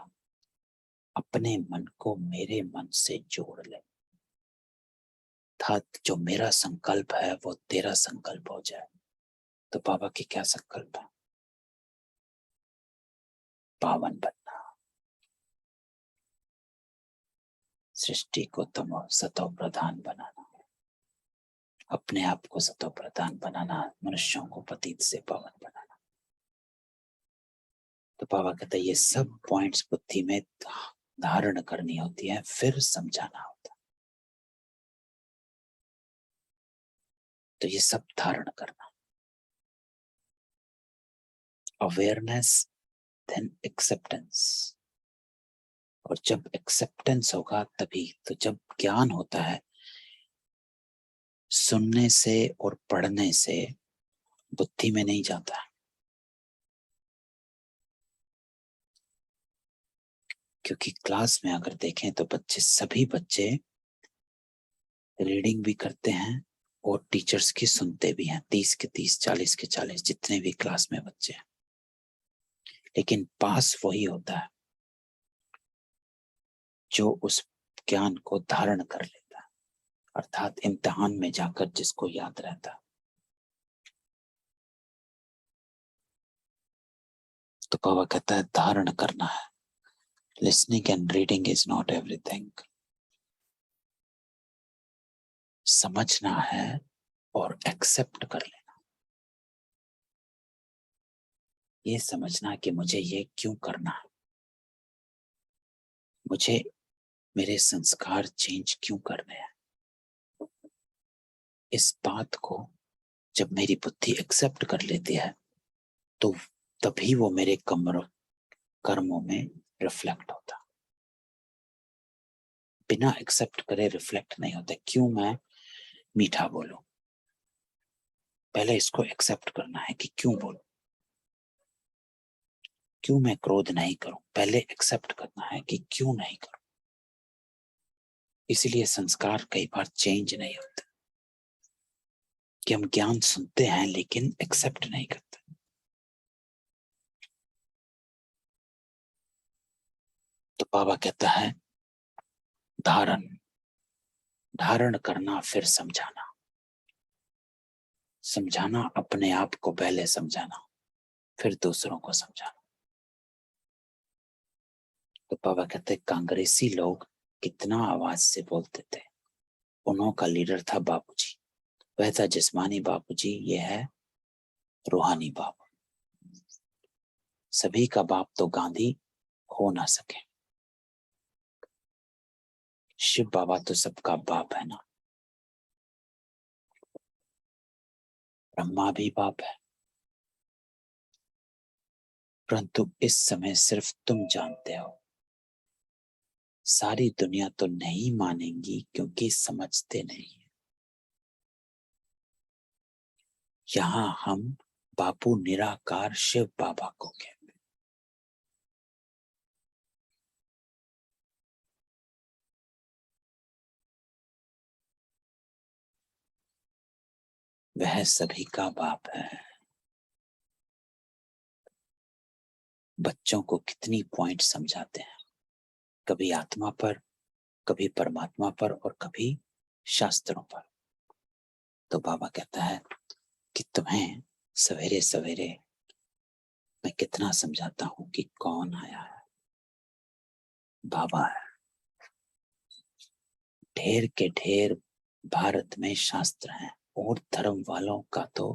अपने मन को मेरे मन से जोड़ ले, था जो मेरा संकल्प है वो तेरा संकल्प हो जाए। तो बाबा की क्या संकल्प है? पावन बनना, सृष्टि को तमो सतो प्रधान बनाना, अपने आप को सतो प्रधान बनाना, मनुष्यों को पतित से पावन बनाना। तो बाबा कहते हैं ये सब पॉइंट्स बुद्धि में धारण करनी होती है, फिर समझाना होता है। तो ये सब धारण करना, अवेयरनेस देन एक्सेप्टेंस। और जब एक्सेप्टेंस होगा तभी तो, जब ज्ञान होता है सुनने से और पढ़ने से बुद्धि में नहीं जाता है। क्योंकि क्लास में अगर देखें तो बच्चे, सभी बच्चे रीडिंग भी करते हैं और टीचर्स की सुनते भी हैं, 30 के 30, 40 के 40, जितने भी क्लास में बच्चे हैं। लेकिन पास वही होता है जो उस ज्ञान को धारण कर लेता है, अर्थात इम्तिहान में जाकर जिसको याद रहता है। तो बाबा कहता है धारण करना है। Listening and reading is not everything. समझना है और एक्सेप्ट कर लेना। ये समझना कि मुझे ये क्यों करना है, मुझे मेरे संस्कार चेंज क्यों करने हैं। इस बात को जब मेरी बुद्धि एक्सेप्ट कर लेती है तो तभी वो मेरे कर्मों में रिफ्लेक्ट होता। बिना एक्सेप्ट करे रिफ्लेक्ट नहीं होता। क्यों मैं मीठा बोलूं, पहले इसको एक्सेप्ट करना है कि क्यों बोलूं। क्यों मैं क्रोध नहीं करूं, पहले एक्सेप्ट करना है कि क्यों नहीं करूं। इसलिए संस्कार कई बार चेंज नहीं होते कि हम ज्ञान सुनते हैं लेकिन एक्सेप्ट नहीं करते। तो बाबा कहता है धारण, धारण करना फिर समझाना। समझाना अपने आप को पहले समझाना, फिर दूसरों को समझाना। तो बाबा कहते हैं कांग्रेसी लोग कितना आवाज से बोलते थे। उन्हों का लीडर था बापूजी। वह था जिस्मानी बापूजी, ये है रूहानी बाप। सभी का बाप तो गांधी हो ना सके। शिव बाबा तो सबका बाप है ना। ब्रह्मा भी बाप है। परंतु इस समय सिर्फ तुम जानते हो, सारी दुनिया तो नहीं मानेंगी क्योंकि समझते नहीं। यहां हम बापू निराकार शिव बाबा को कहते हैं। वह सभी का बाप है। बच्चों को कितनी पॉइंट समझाते हैं, कभी आत्मा पर, कभी परमात्मा पर और कभी शास्त्रों पर। तो बाबा कहता है कि तुम्हें सवेरे सवेरे मैं कितना समझाता हूं कि कौन आया है, बाबा है। ढेर के ढेर भारत में शास्त्र हैं और धर्म वालों का तो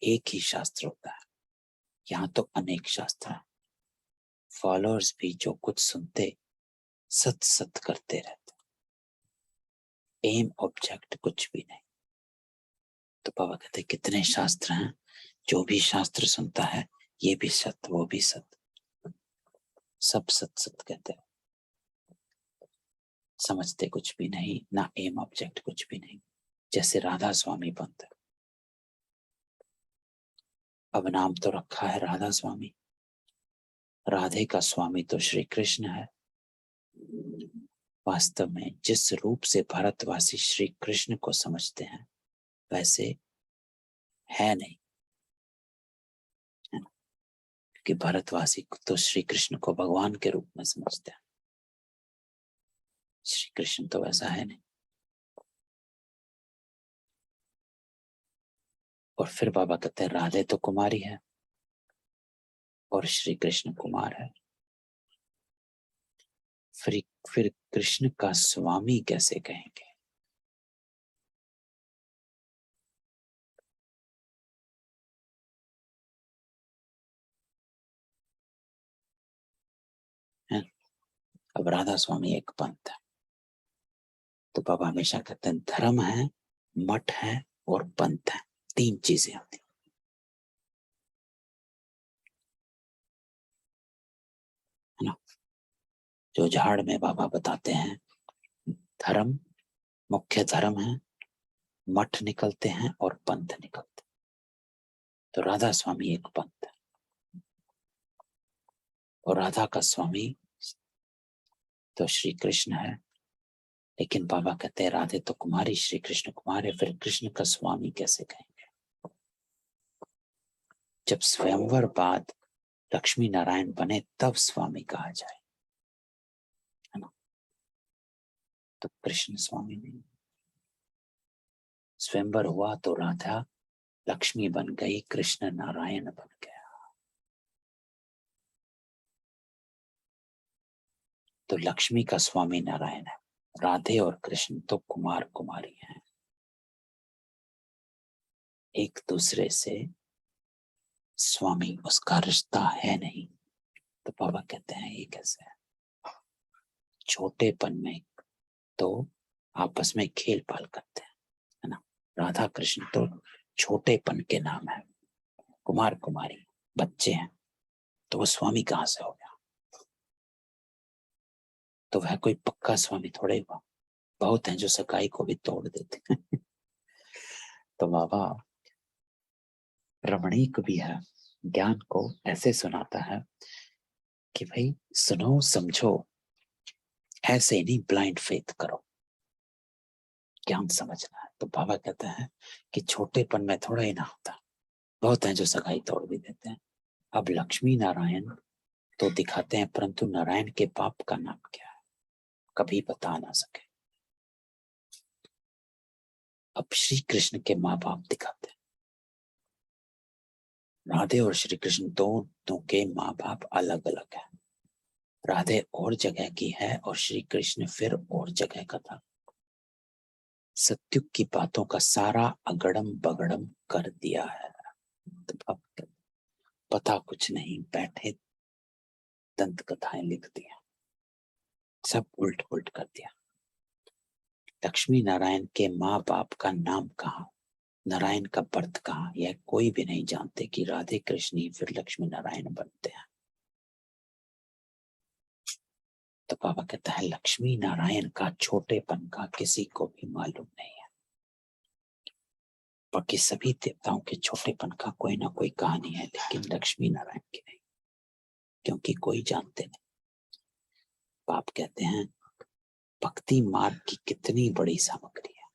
एक ही शास्त्र होता है। यहाँ तो अनेक शास्त्र हैं। फॉलोअर्स भी जो कुछ सुनते सत सत करते रहते, एम ऑब्जेक्ट कुछ भी नहीं। तो बाबा कहते कितने शास्त्र हैं, जो भी शास्त्र सुनता है ये भी सत्य वो भी सत्य, सब सत सत कहते हैं। समझते कुछ भी नहीं, ना एम ऑब्जेक्ट कुछ भी नहीं। जैसे राधा स्वामी पंत, अब नाम तो रखा है राधा स्वामी, राधे का स्वामी तो श्री कृष्ण है। वास्तव में जिस रूप से भारतवासी श्री कृष्ण को समझते हैं वैसे है नहीं, है ना? क्योंकि भारतवासी तो श्री कृष्ण को भगवान के रूप में समझते हैं, श्री कृष्ण तो वैसा है नहीं। और फिर बाबा कहते हैं राधे तो कुमारी है और श्री कृष्ण कुमार है, फिर कृष्ण का स्वामी कैसे कहेंगे? है? अब राधा स्वामी एक पंथ है, तो बाबा हमेशा कहते हैं धर्म है, मठ है और पंथ है, तीन चीजें आती है ना। जो झाड़ में बाबा बताते हैं धर्म, मुख्य धर्म है, मठ निकलते हैं और पंथ निकलते हैं। तो राधा स्वामी एक पंथ है और राधा का स्वामी तो श्री कृष्ण है, लेकिन बाबा कहते हैं राधे तो कुमारी, श्री कृष्ण कुमार है, फिर कृष्ण का स्वामी कैसे कहेंगे? जब स्वयंवर बाद लक्ष्मी नारायण बने तब स्वामी कहा जाए, है ना। तो कृष्ण स्वामी नहीं, स्वयंवर हुआ तो राधा लक्ष्मी बन गई, कृष्ण नारायण बन गया। तो लक्ष्मी का स्वामी नारायण है, राधे और कृष्ण तो कुमार कुमारी हैं, एक दूसरे से स्वामी उसका रिश्ता है नहीं। तो बाबा कहते हैं ये कैसे है? छोटेपन में तो आपस में खेल पाल करते हैं, है ना। राधा कृष्ण तो छोटेपन के नाम है, कुमार कुमारी बच्चे हैं, तो वो स्वामी कहां से हो गया? तो वह कोई पक्का स्वामी थोड़े हुआ, बहुत हैं जो सगाई को भी तोड़ देते हैं। तो बाबा रमणीक भी है, ज्ञान को ऐसे सुनाता है कि भाई सुनो समझो, ऐसे नहीं ब्लाइंड फेथ करो, ज्ञान समझना है। तो बाबा कहते हैं कि छोटेपन में थोड़ा ही ना होता, बहुत हैं जो सगाई तोड़ भी देते हैं। अब लक्ष्मी नारायण तो दिखाते हैं, परंतु नारायण के बाप का नाम क्या है कभी बता ना सके। अब श्री कृष्ण के माँ बाप दिखाते हैं, राधे और श्री कृष्ण दोनों के माँ बाप अलग अलग है, राधे और जगह की है और श्री कृष्ण फिर और जगह का था। सत्युग की बातों का सारा अगड़म बगड़म कर दिया है। तो अब पता कुछ नहीं, बैठे दंत कथाएं लिख दिया, सब उल्ट पुल्ट कर दिया। लक्ष्मी नारायण के माँ बाप का नाम कहाँ, नारायण का बर्थ कहाँ, यह कोई भी नहीं जानते कि राधे कृष्ण ही फिर लक्ष्मी नारायण बनते हैं। तो बाबा कहता है लक्ष्मी नारायण का छोटेपन का किसी को भी मालूम नहीं है, बाकी सभी देवताओं के छोटेपन का कोई ना कोई कहानी है, लेकिन लक्ष्मी नारायण की नहीं, क्योंकि कोई जानते नहीं। बाप कहते हैं भक्ति मार्ग की कितनी बड़ी सामग्री है,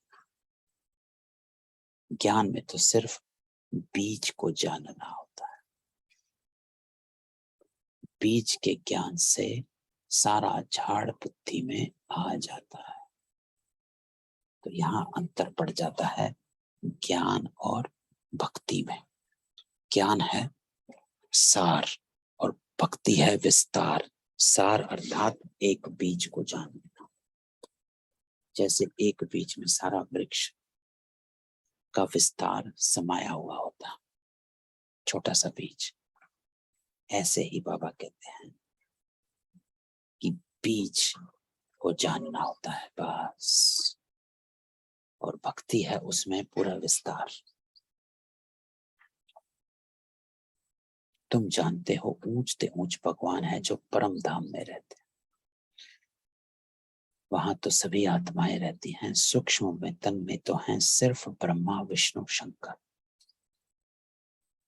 ज्ञान में तो सिर्फ बीज को जानना होता है, बीज के ज्ञान से सारा झाड़ बुद्धि में आ जाता है। तो यहाँ अंतर पड़ जाता है ज्ञान और भक्ति में। ज्ञान है सार और भक्ति है विस्तार। सार अर्थात एक बीज को जानना, जैसे एक बीज में सारा वृक्ष का विस्तार समाया हुआ होता, छोटा सा बीज, ऐसे ही बाबा कहते हैं कि बीज को जानना होता है बस, और भक्ति है उसमें पूरा विस्तार। तुम जानते हो ऊंच ते ऊंच भगवान है जो परम धाम में रहते हैं, वहां तो सभी आत्माएं रहती हैं, सूक्ष्म में तन में तो हैं सिर्फ ब्रह्मा विष्णु शंकर।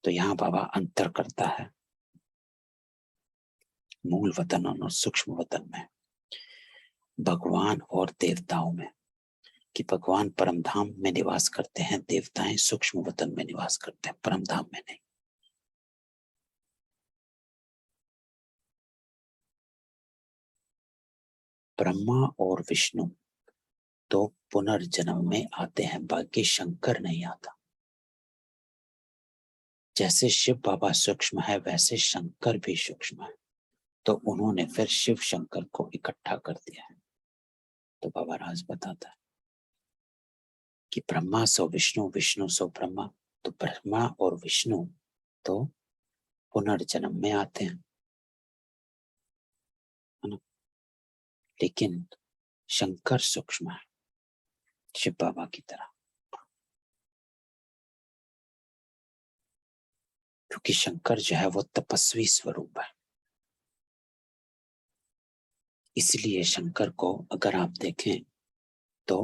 तो यहाँ बाबा अंतर करता है मूल वतन और सूक्ष्म वतन में, भगवान और देवताओं में, कि भगवान परम धाम में निवास करते हैं, देवताएं सूक्ष्म वतन में निवास करते हैं, परम धाम में नहीं। ब्रह्मा और विष्णु तो पुनर्जन्म में आते हैं, बाकी शंकर नहीं आता। जैसे शिव बाबा सूक्ष्म है वैसे शंकर भी सूक्ष्म है, तो उन्होंने फिर शिव शंकर को इकट्ठा कर दिया है। तो बाबा राज बताता है कि ब्रह्मा सो विष्णु, विष्णु सो ब्रह्मा। तो ब्रह्मा और विष्णु तो पुनर्जन्म में आते हैं, है ना? लेकिन शंकर सूक्ष्म है शिव बाबा की तरह, क्योंकि शंकर जो है वो तपस्वी स्वरूप है। इसलिए शंकर को अगर आप देखें तो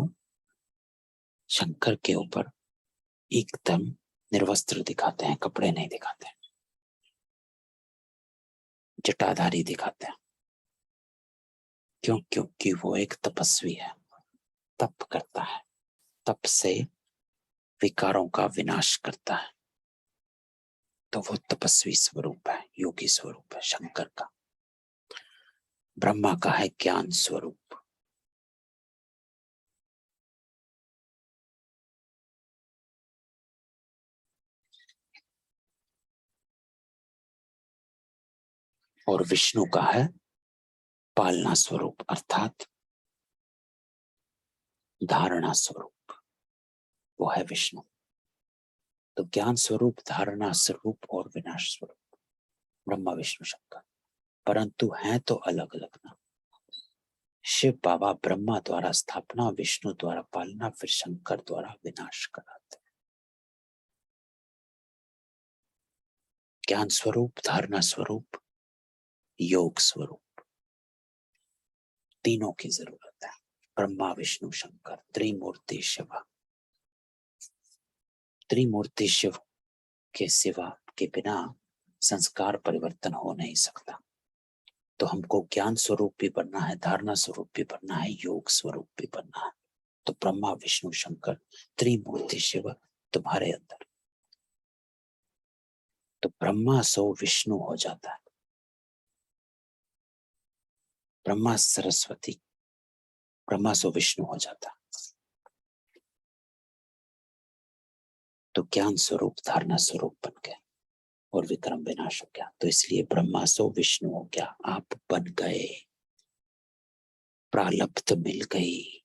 शंकर के ऊपर एकदम निर्वस्त्र दिखाते हैं, कपड़े नहीं दिखाते हैं, जटाधारी दिखाते हैं। क्यों? क्योंकि वो एक तपस्वी है, तप करता है, तप से विकारों का विनाश करता है। तो वो तपस्वी स्वरूप है, योगी स्वरूप है शंकर का। ब्रह्मा का है ज्ञान स्वरूप। और विष्णु का है पालना स्वरूप, अर्थात धारणा स्वरूप, वो है विष्णु। तो ज्ञान स्वरूप, धारणा स्वरूप और विनाश स्वरूप, ब्रह्मा विष्णु शंकर, परंतु हैं तो अलग अलग ना। शिव बाबा ब्रह्मा द्वारा स्थापना, विष्णु द्वारा पालना, फिर शंकर द्वारा विनाश कराते। ज्ञान स्वरूप, धारणा स्वरूप, योग स्वरूप, तीनों की जरूरत है। ब्रह्मा विष्णु शंकर, त्रिमूर्ति शिव। त्रिमूर्ति शिव के सिवा के बिना संस्कार परिवर्तन हो नहीं सकता। तो हमको ज्ञान स्वरूप भी बनना है, धारणा स्वरूप भी बनना है, योग स्वरूप भी बनना है। तो ब्रह्मा विष्णु शंकर त्रिमूर्ति शिव तुम्हारे अंदर। तो ब्रह्मा सो विष्णु हो जाता है, ब्रह्मा सरस्वती, ब्रह्मा सो विष्णु हो जाता है। तो ज्ञान स्वरूप, धारणा स्वरूप बन गए और विक्रम विनाश हो गया। तो इसलिए ब्रह्मा सो विष्णु हो गया, आप बन गए, प्रालब्ध मिल गई।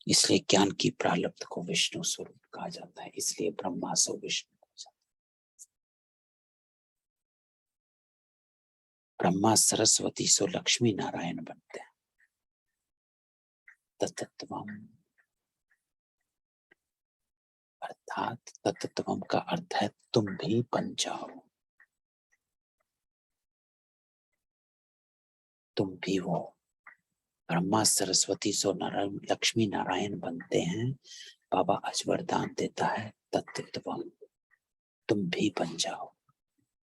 इसलिए ज्ञान की प्रालब्ध को विष्णु स्वरूप कहा जाता है, इसलिए ब्रह्मा सो विष्णु हो जाता है। ब्रह्मा सरस्वती सो लक्ष्मी नारायण बनते हैं। तत्त्वम अर्थात तत्त्वम का अर्थ है तुम भी बन जाओ, तुम भी वो। ब्रह्मा सरस्वती सो नारायण, लक्ष्मी नारायण बनते हैं। बाबा आज वरदान देता है तत्त्वम, तुम भी बन जाओ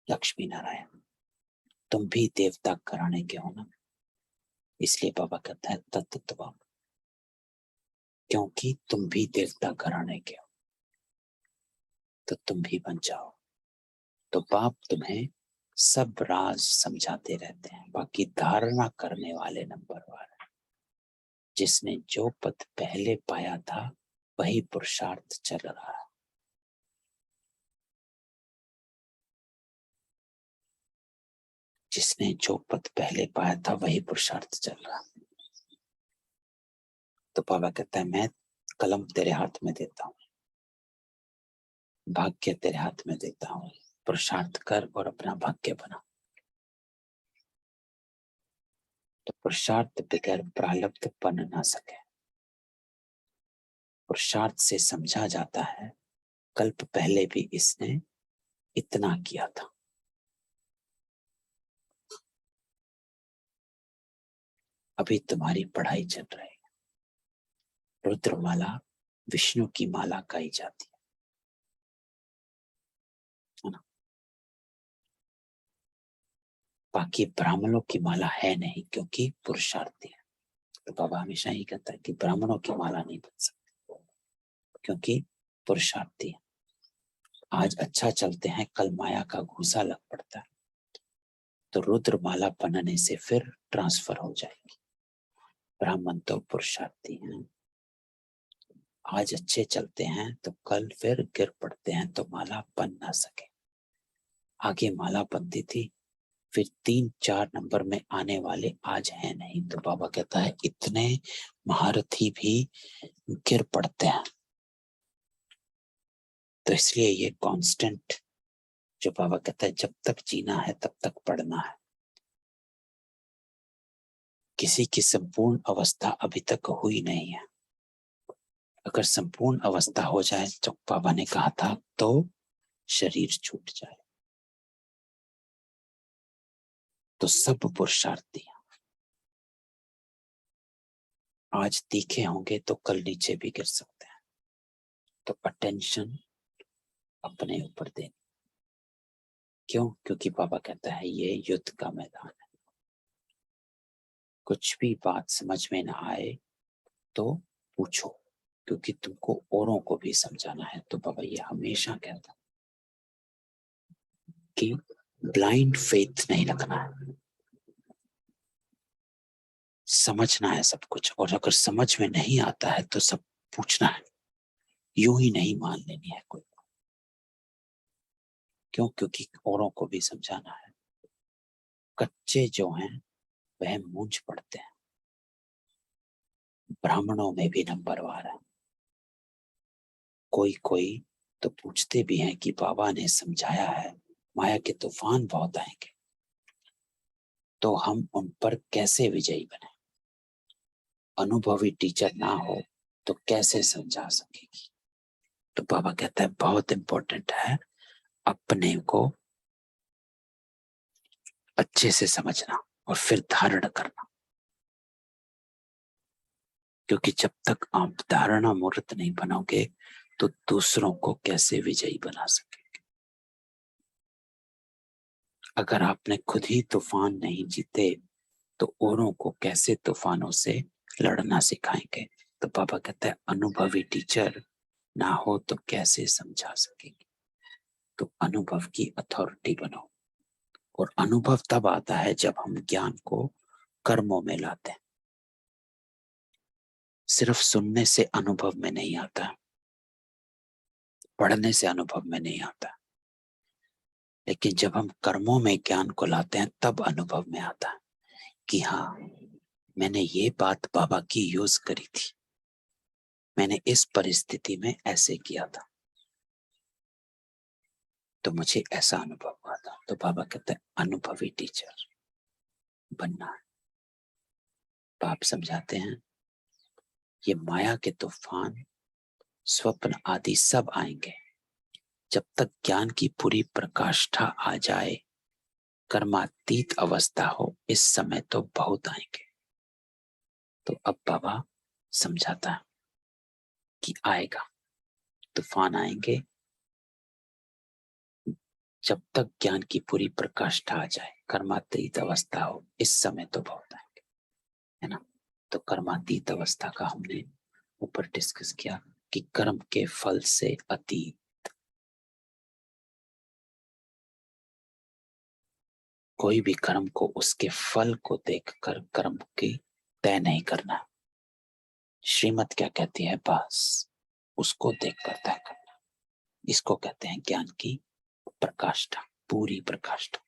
लक्ष्मी नारायण, तुम भी देवता घराने के हो ना। इसलिए बाबा कहता है तत्त्वम, क्योंकि तुम भी देवता घराने के हो तो तुम भी बन जाओ। तो बाप तुम्हें सब राज समझाते रहते हैं, बाकी धारणा करने वाले नंबर वन। जिसने जो पद पहले पाया था वही पुरुषार्थ चल रहा है। जिसने जो पद पहले पाया था वही पुरुषार्थ चल रहा है। तो बाबा कहता है मैं कलम तेरे हाथ में देता हूँ, भाग्य तेरे हाथ में देता हूँ, पुरुषार्थ कर और अपना भाग्य बना। तो पुरुषार्थ बगैर प्रारब्ध बन ना सके। पुरुषार्थ से समझा जाता है कल्प पहले भी इसने इतना किया था। अभी तुम्हारी पढ़ाई चल रही है, रुद्रमाला विष्णु की माला गाई जाती है ना। बाकी ब्राह्मणों की माला है नहीं, क्योंकि पुरुषार्थी है। तो बाबा हमेशा ही कहता है कि ब्राह्मणों की माला नहीं बन सकती, क्योंकि पुरुषार्थी है। आज अच्छा चलते हैं, कल माया का घूसा लग पड़ता है, तो रुद्र माला बनने से फिर ट्रांसफर हो जाएगी। ब्राह्मण तो पुरुषार्थी हैं। आज अच्छे चलते हैं तो कल फिर गिर पड़ते हैं, तो माला बन ना सके। आगे माला बनती थी, फिर 3-4 नंबर में आने वाले आज है नहीं। तो बाबा कहता है इतने महारथी भी गिर पड़ते हैं। तो इसलिए ये कांस्टेंट जो बाबा कहता है, जब तक जीना है तब तक पढ़ना है। किसी की संपूर्ण अवस्था अभी तक हुई नहीं है। अगर संपूर्ण अवस्था हो जाए, जो बाबा ने कहा था, तो शरीर छूट जाए। तो सब पुरुषार्थी हैं। आज तीखे होंगे तो कल नीचे भी गिर सकते हैं। तो अटेंशन अपने ऊपर देनी। क्यों? क्योंकि बाबा कहता है ये युद्ध का मैदान है। कुछ भी बात समझ में ना आए तो पूछो, क्योंकि तुमको औरों को भी समझाना है। तो बाबा ये हमेशा कहता कि ब्लाइंड फेथ नहीं रखना है, समझना है सब कुछ। और अगर समझ में नहीं आता है तो सब पूछना है, यूं ही नहीं मान लेनी है कोई। क्यों? क्योंकि औरों को भी समझाना है। कच्चे जो हैं वह मूंझ पड़ते हैं। ब्राह्मणों में भी नंबरवार है। कोई कोई तो पूछते भी हैं कि बाबा ने समझाया है माया के तूफान बहुत आएंगे, तो हम उन पर कैसे विजयी बने? अनुभवी टीचर ना हो तो कैसे समझा सकेगी? तो बाबा कहता है बहुत इंपॉर्टेंट है अपने को अच्छे से समझना और फिर धारण करना। क्योंकि जब तक आप धारणा मूर्त नहीं बनोगे तो दूसरों को कैसे विजयी बना सकेंगे? अगर आपने खुद ही तूफान नहीं जीते तो औरों को कैसे तूफानों से लड़ना सिखाएंगे? तो बाबा कहता है अनुभवी टीचर ना हो तो कैसे समझा सकेंगे? तो अनुभव की अथॉरिटी बनो। और अनुभव तब आता है जब हम ज्ञान को कर्मों में लाते हैं। सिर्फ सुनने से अनुभव में नहीं आता, पढ़ने से अनुभव में नहीं आता, लेकिन जब हम कर्मों में ज्ञान को लाते हैं तब अनुभव में आता है कि हाँ, मैंने ये बात बाबा की यूज करी थी, मैंने इस परिस्थिति में ऐसे किया था, तो मुझे ऐसा अनुभव हुआ था। तो बाबा कहते हैं अनुभवी टीचर बनना है। बाप समझाते हैं ये माया के तूफान, स्वप्न आदि सब आएंगे। जब तक ज्ञान की पूरी प्रकाष्ठा आ जाए, कर्मातीत अवस्था हो, इस समय तो बहुत आएंगे। तो अब बाबा समझाता है कि आएगा, तूफान आएंगे। जब तक ज्ञान की पूरी प्रकाष्ठा आ जाए, कर्मातीत अवस्था हो, इस समय तो बहुत आएंगे, है ना। तो कर्मातीत अवस्था का हमने ऊपर डिस्कस किया कि कर्म के फल से अतीत। कोई भी कर्म को उसके फल को देखकर कर्म की तय नहीं करना। श्रीमत क्या कहती है? बस उसको देखकर तय करना। इसको कहते हैं ज्ञान की प्रकाष्ठा, पूरी प्रकाष्ठा,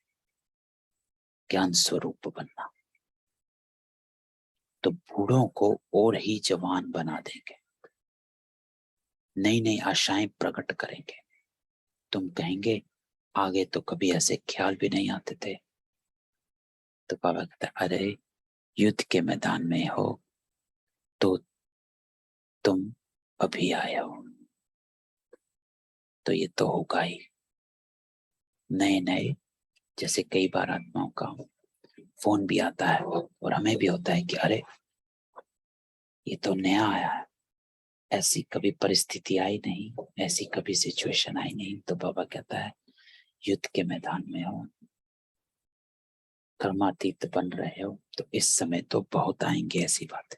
ज्ञान स्वरूप बनना। तो बूढ़ों को और ही जवान बना देंगे, नई नई आशाएं प्रकट करेंगे। तुम कहेंगे आगे तो कभी ऐसे ख्याल भी नहीं आते थे। तो बाबा कहता है अरे युद्ध के मैदान में हो तो तुम अभी आए हो, तो ये तो होगा ही। नए नए, जैसे कई बार आत्माओं का फोन भी आता है और हमें भी होता है कि अरे ये तो नया आया है, ऐसी कभी परिस्थिति आई नहीं, ऐसी कभी सिचुएशन आई नहीं। तो बाबा कहता है युद्ध के मैदान में हो, कर्मातीत बन रहे हो, तो इस समय तो बहुत आएंगे ऐसी बातें।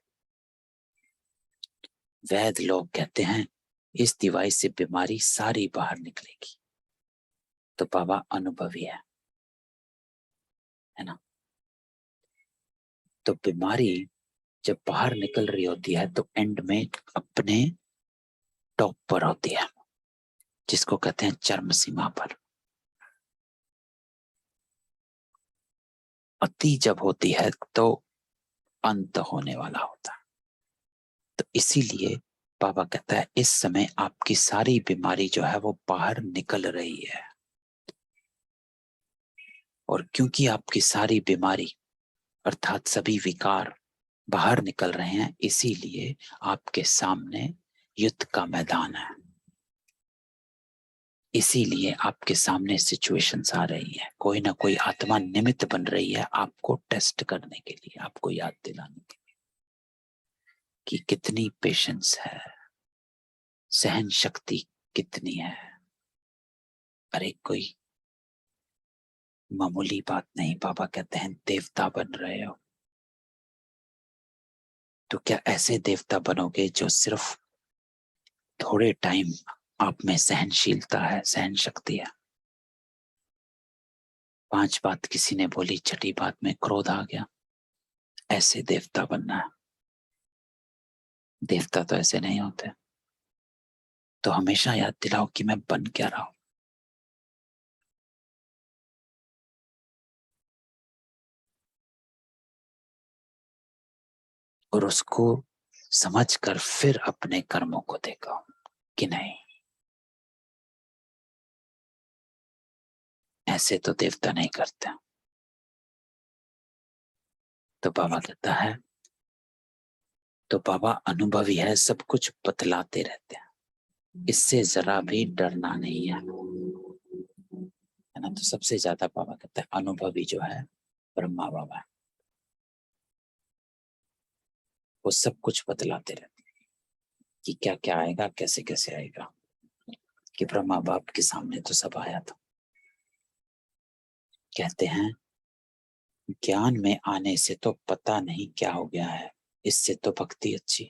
वैद्य लोग कहते हैं इस दवाई से बीमारी सारी बाहर निकलेगी। तो बाबा अनुभवी है ना। तो बीमारी जब बाहर निकल रही होती है तो एंड में अपने टॉप पर होती है, जिसको कहते हैं चरम सीमा पर। अति जब होती है तो अंत होने वाला होता है। तो इसीलिए बाबा कहता है इस समय आपकी सारी बीमारी जो है वो बाहर निकल रही है। और क्योंकि आपकी सारी बीमारी अर्थात सभी विकार बाहर निकल रहे हैं, इसीलिए आपके सामने युद्ध का मैदान है। इसीलिए आपके सामने सिचुएशंस आ रही है। कोई ना कोई आत्मा निमित्त बन रही है आपको टेस्ट करने के लिए, आपको याद दिलाने के लिए कि कितनी पेशेंस है, सहन शक्ति कितनी है। अरे कोई मामूली बात नहीं। बाबा कहते हैं देवता बन रहे हो, तो क्या ऐसे देवता बनोगे जो सिर्फ थोड़े टाइम आप में सहनशीलता है, सहन शक्ति है। 5 बात किसी ने बोली, छठी बात में क्रोध आ गया, ऐसे देवता बनना है। देवता तो ऐसे नहीं होते। तो हमेशा याद दिलाओ कि मैं बन क्या रहा हूं। और उसको समझकर फिर अपने कर्मों को देखो कि नहीं, ऐसे तो देवता नहीं करते। तो बाबा कहता है, तो बाबा अनुभवी है, सब कुछ बतलाते रहते हैं, इससे जरा भी डरना नहीं है ना। तो सबसे ज्यादा बाबा कहता है अनुभवी जो है ब्रह्मा बाबा है, वो सब कुछ बतलाते रहते हैं कि क्या क्या आएगा, कैसे कैसे आएगा। कि ब्रह्मा बाप के सामने तो सब आया था। कहते हैं ज्ञान में आने से तो पता नहीं क्या हो गया है, इससे तो भक्ति अच्छी।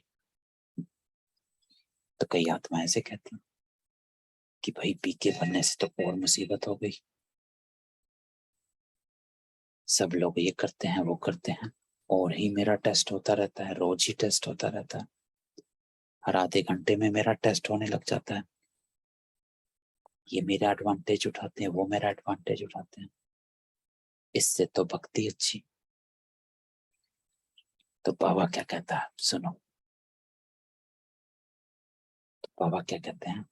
तो कई आत्मा ऐसे कहती कि भाई पीके बनने से तो और मुसीबत हो गई। सब लोग ये करते हैं, वो करते हैं, और ही मेरा टेस्ट होता रहता है, रोज ही टेस्ट होता रहता है। हर आधे घंटे में मेरा टेस्ट होने लग जाता है। ये मेरा एडवांटेज उठाते हैं, वो मेरा एडवांटेज उठाते हैं, इससे तो भक्ति अच्छी। तो बाबा क्या कहता है सुनो। तो बाबा क्या कहते हैं,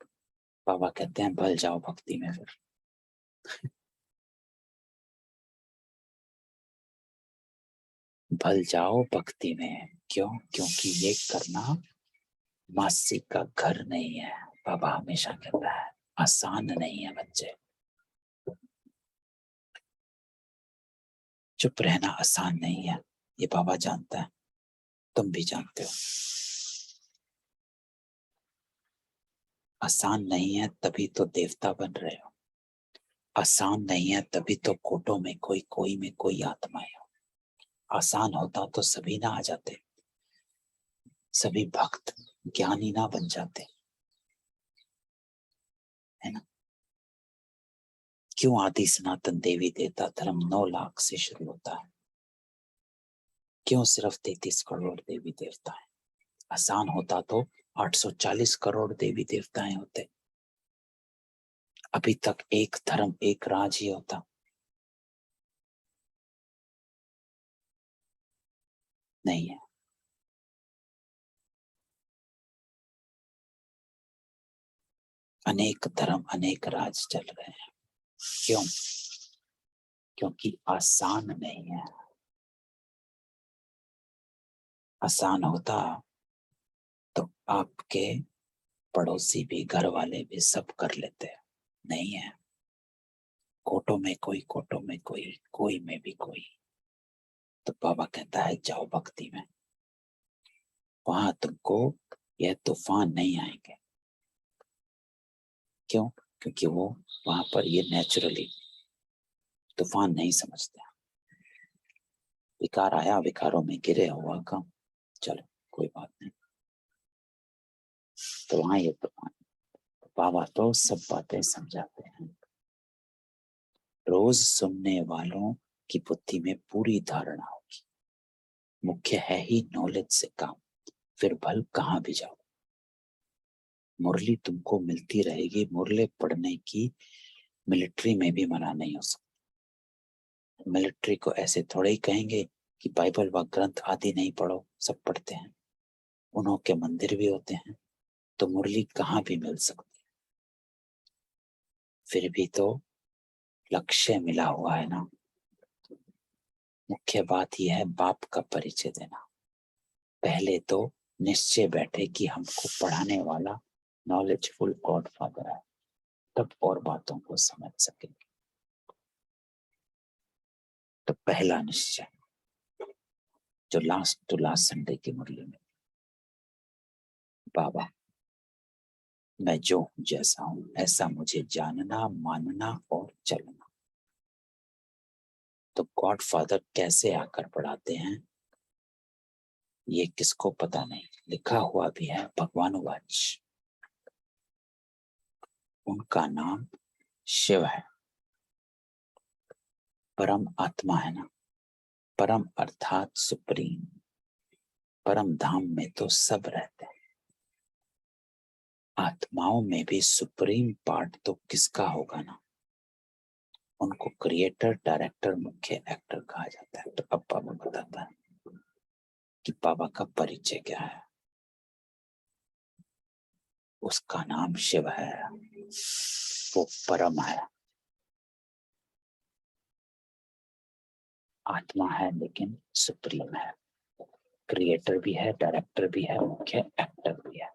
बाबा कहते हैं भल जाओ भक्ति में फिर। भल जाओ भक्ति में। क्यों? क्योंकि ये करना मासिक का घर नहीं है। बाबा हमेशा कहता है आसान नहीं है बच्चे। चुप रहना आसान नहीं है, ये बाबा जानता है, तुम भी जानते हो। आसान नहीं है तभी तो देवता बन रहे हो। आसान नहीं है तभी तो कोटों में कोई आत्माएं हो। आसान होता तो सभी ना आ जाते, सभी भक्त ज्ञानी ना बन जाते, है ना। क्यों आदि सनातन देवी देवता धर्म 9 लाख से शुरू होता है? क्यों सिर्फ 33 करोड़ देवी देवता है? आसान होता तो 840 करोड़ देवी देवताएं होते। अभी तक एक धर्म एक राज ही होता। नहीं है। अनेक धर्म अनेक राज चल रहे हैं। क्यों? क्योंकि आसान नहीं है। आसान होता तो आपके पड़ोसी भी, घर वाले भी सब कर लेते। नहीं है। कोटों में कोई में भी कोई। तो बाबा कहता है जाओ भक्ति में, वहां तुमको यह तूफान नहीं आएंगे। क्यों? क्योंकि वो वहां पर ये नेचुरली तूफान नहीं समझते। विकार आया, विकारों में गिरे, हुआ काम, चलो कोई बात नहीं। तो वहां ये तूफान, बाबा तो सब बातें समझाते हैं। रोज सुनने वालों की बुद्धि में पूरी धारणा होगी। मुख्य है ही नॉलेज से काम, फिर भल कहाँ भी जाओ। मुरली तुमको मिलती रहेगी। मुरली पढ़ने की मिलिट्री में भी मना नहीं हो सकता। मिलिट्री को ऐसे थोड़े ही कहेंगे कि बाइबल व ग्रंथ आदि नहीं पढ़ो, सब पढ़ते हैं। उन्हों के मंदिर भी होते हैं, तो मुरली कहाँ भी मिल सकती है। फिर भी तो लक्ष्य मिला हुआ है ना। मुख्य बात यह है बाप का परिचय देना। पहले तो निश्चय बैठे कि हमको पढ़ाने वाला नॉलेजफुल गॉड फादर है, तब और बातों को समझ सकेंगे। तो पहला निश्चय जो लास्ट टू लास्ट संडे की मुरली में, बाबा मैं जो हूं जैसा हूं ऐसा मुझे जानना, मानना और चलना। तो गॉड फादर कैसे आकर पढ़ाते हैं ये किसको पता नहीं। लिखा हुआ भी है भगवानुवाच, उनका नाम शिव है। परम आत्मा है ना। परम अर्थात सुप्रीम। परम धाम में तो सब रहते हैं। आत्माओं में भी सुप्रीम पार्ट तो किसका होगा ना। उनको क्रिएटर, डायरेक्टर, मुख्य एक्टर कहा जाता है। तो अब बाबा बताता है कि बाबा का परिचय क्या है। उसका नाम शिव है, वो परम है, आत्मा है लेकिन सुप्रीम है। क्रिएटर भी है, डायरेक्टर भी है, मुख्य एक्टर भी है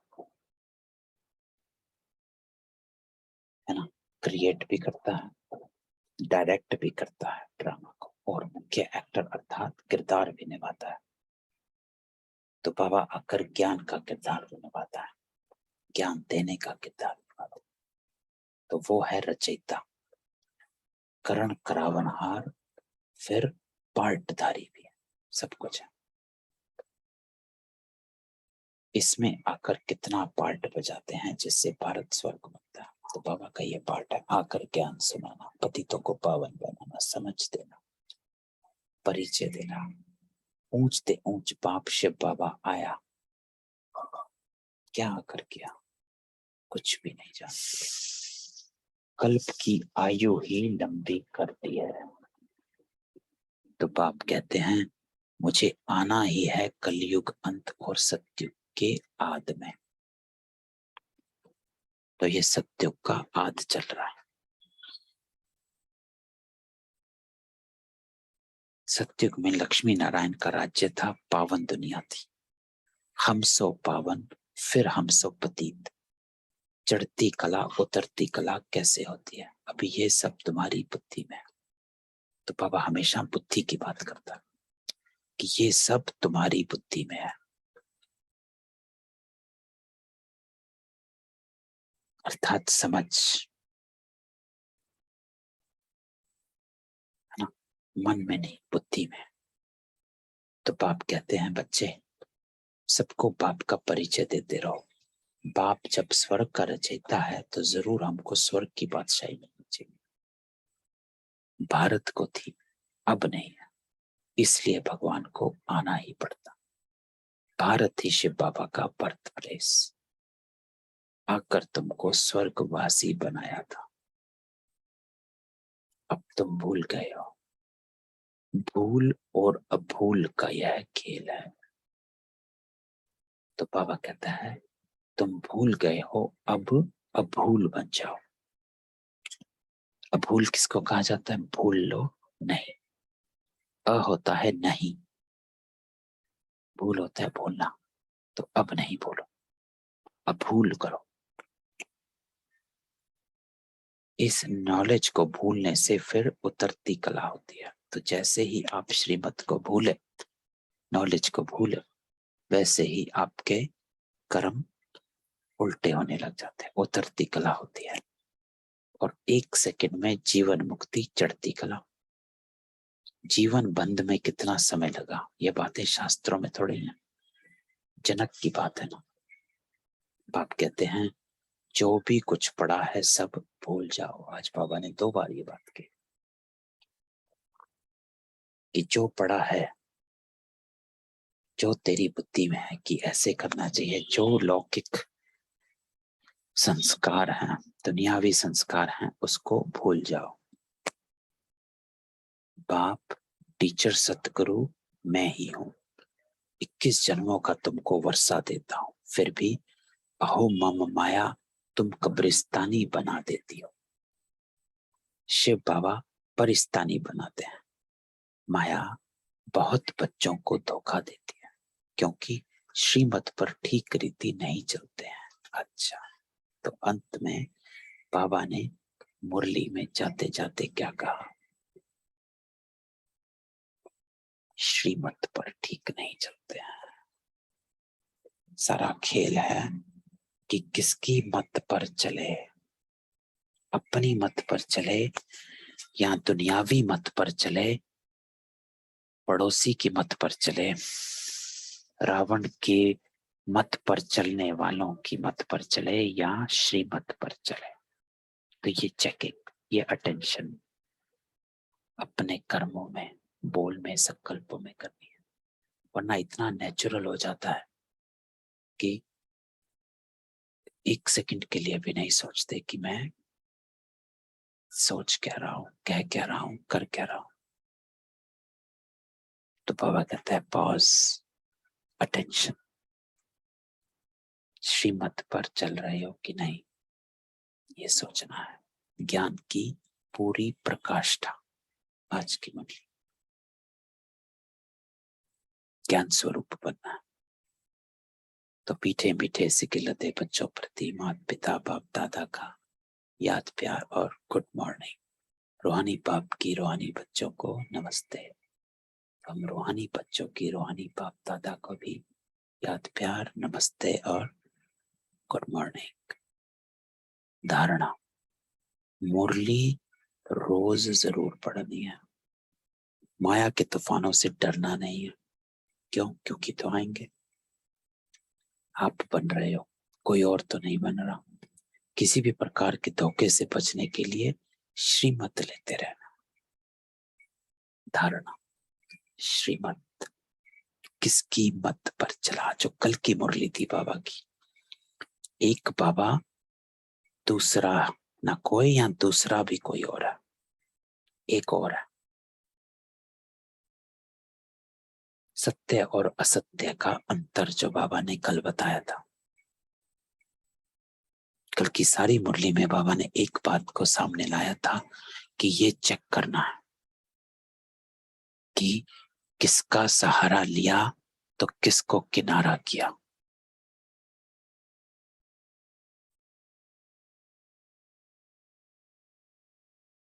ना। क्रिएट भी करता है, डायरेक्ट भी करता है ड्रामा को, और मुख्य एक्टर अर्थात किरदार भी निभाता है। तो बाबा आकर ज्ञान का किरदार भी निभाता है, ज्ञान देने का किरदार निभाता है। तो वो है रचयिता, करण करावनहार, फिर पार्टधारी भी है, सब कुछ है। इसमें आकर कितना पार्ट बजाते हैं जिससे भारत स्वर्ग बनता है। तो बाबा का ये पार्ट है, आकर ज्ञान सुनाना, पतितों को पावन बनाना, समझ देना, परिचय देना। ऊंचते ऊंच बाप शिव बाबा आया, क्या आकर किया, कुछ भी नहीं जानते। कल्प की आयु ही लंबी करती है। तो बाप कहते हैं मुझे आना ही है कलयुग अंत और सत्युग के आद में। तो ये सत्युग का आद चल रहा है। सत्युग में लक्ष्मी नारायण का राज्य था, पावन दुनिया थी। हम सो पावन, फिर हम सो पतित। चढ़ती कला उतरती कला कैसे होती है, अभी ये सब तुम्हारी बुद्धि में है। तो बाबा हमेशा बुद्धि की बात करता है कि ये सब तुम्हारी बुद्धि में है, अर्थात समझ, है ना, मन में नहीं बुद्धि में। तो बाप कहते हैं बच्चे सबको बाप का परिचय देते रहो। बाप जब स्वर्ग का रचयिता है तो जरूर हमको स्वर्ग की बादशाही मिलनी चाहिए। भारत को थी, अब नहीं है, इसलिए भगवान को आना ही पड़ता। भारत ही शिव बाबा का बर्थ प्लेस, आकर तुमको स्वर्गवासी बनाया था। अब तुम भूल गए हो। भूल और अभूल का यह खेल है। तो बाबा कहता है तुम भूल गए हो, अब अभूल बन जाओ। अभूल किसको कहा जाता है, भूल लो नहीं। अ होता है नहीं, भूल होता है भूलना। तो अब नहीं भूलो, अभूल करो। इस नॉलेज को भूलने से फिर उतरती कला होती है। तो जैसे ही आप श्रीमत को भूले, नॉलेज को भूले, वैसे ही आपके कर्म उल्टे होने लग जाते हैं, उतरती कला होती है। और 1 सेकंड में जीवन मुक्ति, चढ़ती कला। जीवन बंध में कितना समय लगा, ये बातें शास्त्रों में थोड़ी हैं, जनक की बात है ना। बाप कहते हैं जो भी कुछ पड़ा है सब भूल जाओ। आज बाबा ने 2 बार ये बात की कि जो पड़ा है, जो तेरी बुद्धि में है कि ऐसे करना चाहिए, जो लौकिक संस्कार हैं, दुनियावी संस्कार हैं, उसको भूल जाओ। बाप, टीचर, सतगुरु मैं ही हूं। 21 जन्मों का तुमको वर्षा देता हूं, फिर भी अहो मम माया तुम कब्रिस्तानी बना देती हो। शिव बाबा परिस्तानी बनाते हैं। माया बहुत बच्चों को धोखा देती है क्योंकि श्रीमत पर ठीक रीति नहीं चलते हैं। अच्छा, तो अंत में बाबा ने मुरली में जाते जाते क्या कहा? श्रीमत पर ठीक नहीं चलते हैं। सारा खेल है कि किसकी मत पर चले, अपनी मत पर चले या दुनियावी मत पर चले, पड़ोसी की मत पर चले, रावण के मत पर चलने वालों की मत पर चले या श्रीमत पर चले। तो ये चेकिंग, ये अटेंशन अपने कर्मों में, बोल में, संकल्पों में करनी है। वरना इतना नेचुरल हो जाता है कि 1 सेकंड के लिए भी नहीं सोचते कि मैं सोच क्या रहा हूं, कह क्या रहा हूं, कर क्या रहा हूं। तो बाबा कहता है पॉज, अटेंशन। श्रीमत पर चल रहे हो कि नहीं, ये सोचना है। ज्ञान की पूरी प्रकाष्ठा आज की मंडली, ज्ञान स्वरूप बनना है। तो मीठे मीठे सिकिलते बच्चों प्रति माता पिता बाप दादा का याद प्यार और गुड मॉर्निंग। रूहानी बाप की रूहानी बच्चों को नमस्ते। हम रूहानी बच्चों की रूहानी बाप दादा को भी याद प्यार, नमस्ते और गुड मॉर्निंग। धारणा, मुरली रोज जरूर पढ़नी है। माया के तूफानों से डरना नहीं है। क्यों? क्योंकि तो आएंगे। आप बन रहे हो, कोई और तो नहीं बन रहा। किसी भी प्रकार के धोखे से बचने के लिए श्रीमत लेते रहना। धारणा, श्रीमत किसकी मत पर चला? जो कल की मुरली थी बाबा की, एक बाबा दूसरा ना कोई या दूसरा भी कोई और है, एक और है। सत्य और असत्य का अंतर जो बाबा ने कल बताया था। कल की सारी मुरली में बाबा ने एक बात को सामने लाया था कि ये चेक करना है कि किसका सहारा लिया तो किसको किनारा किया।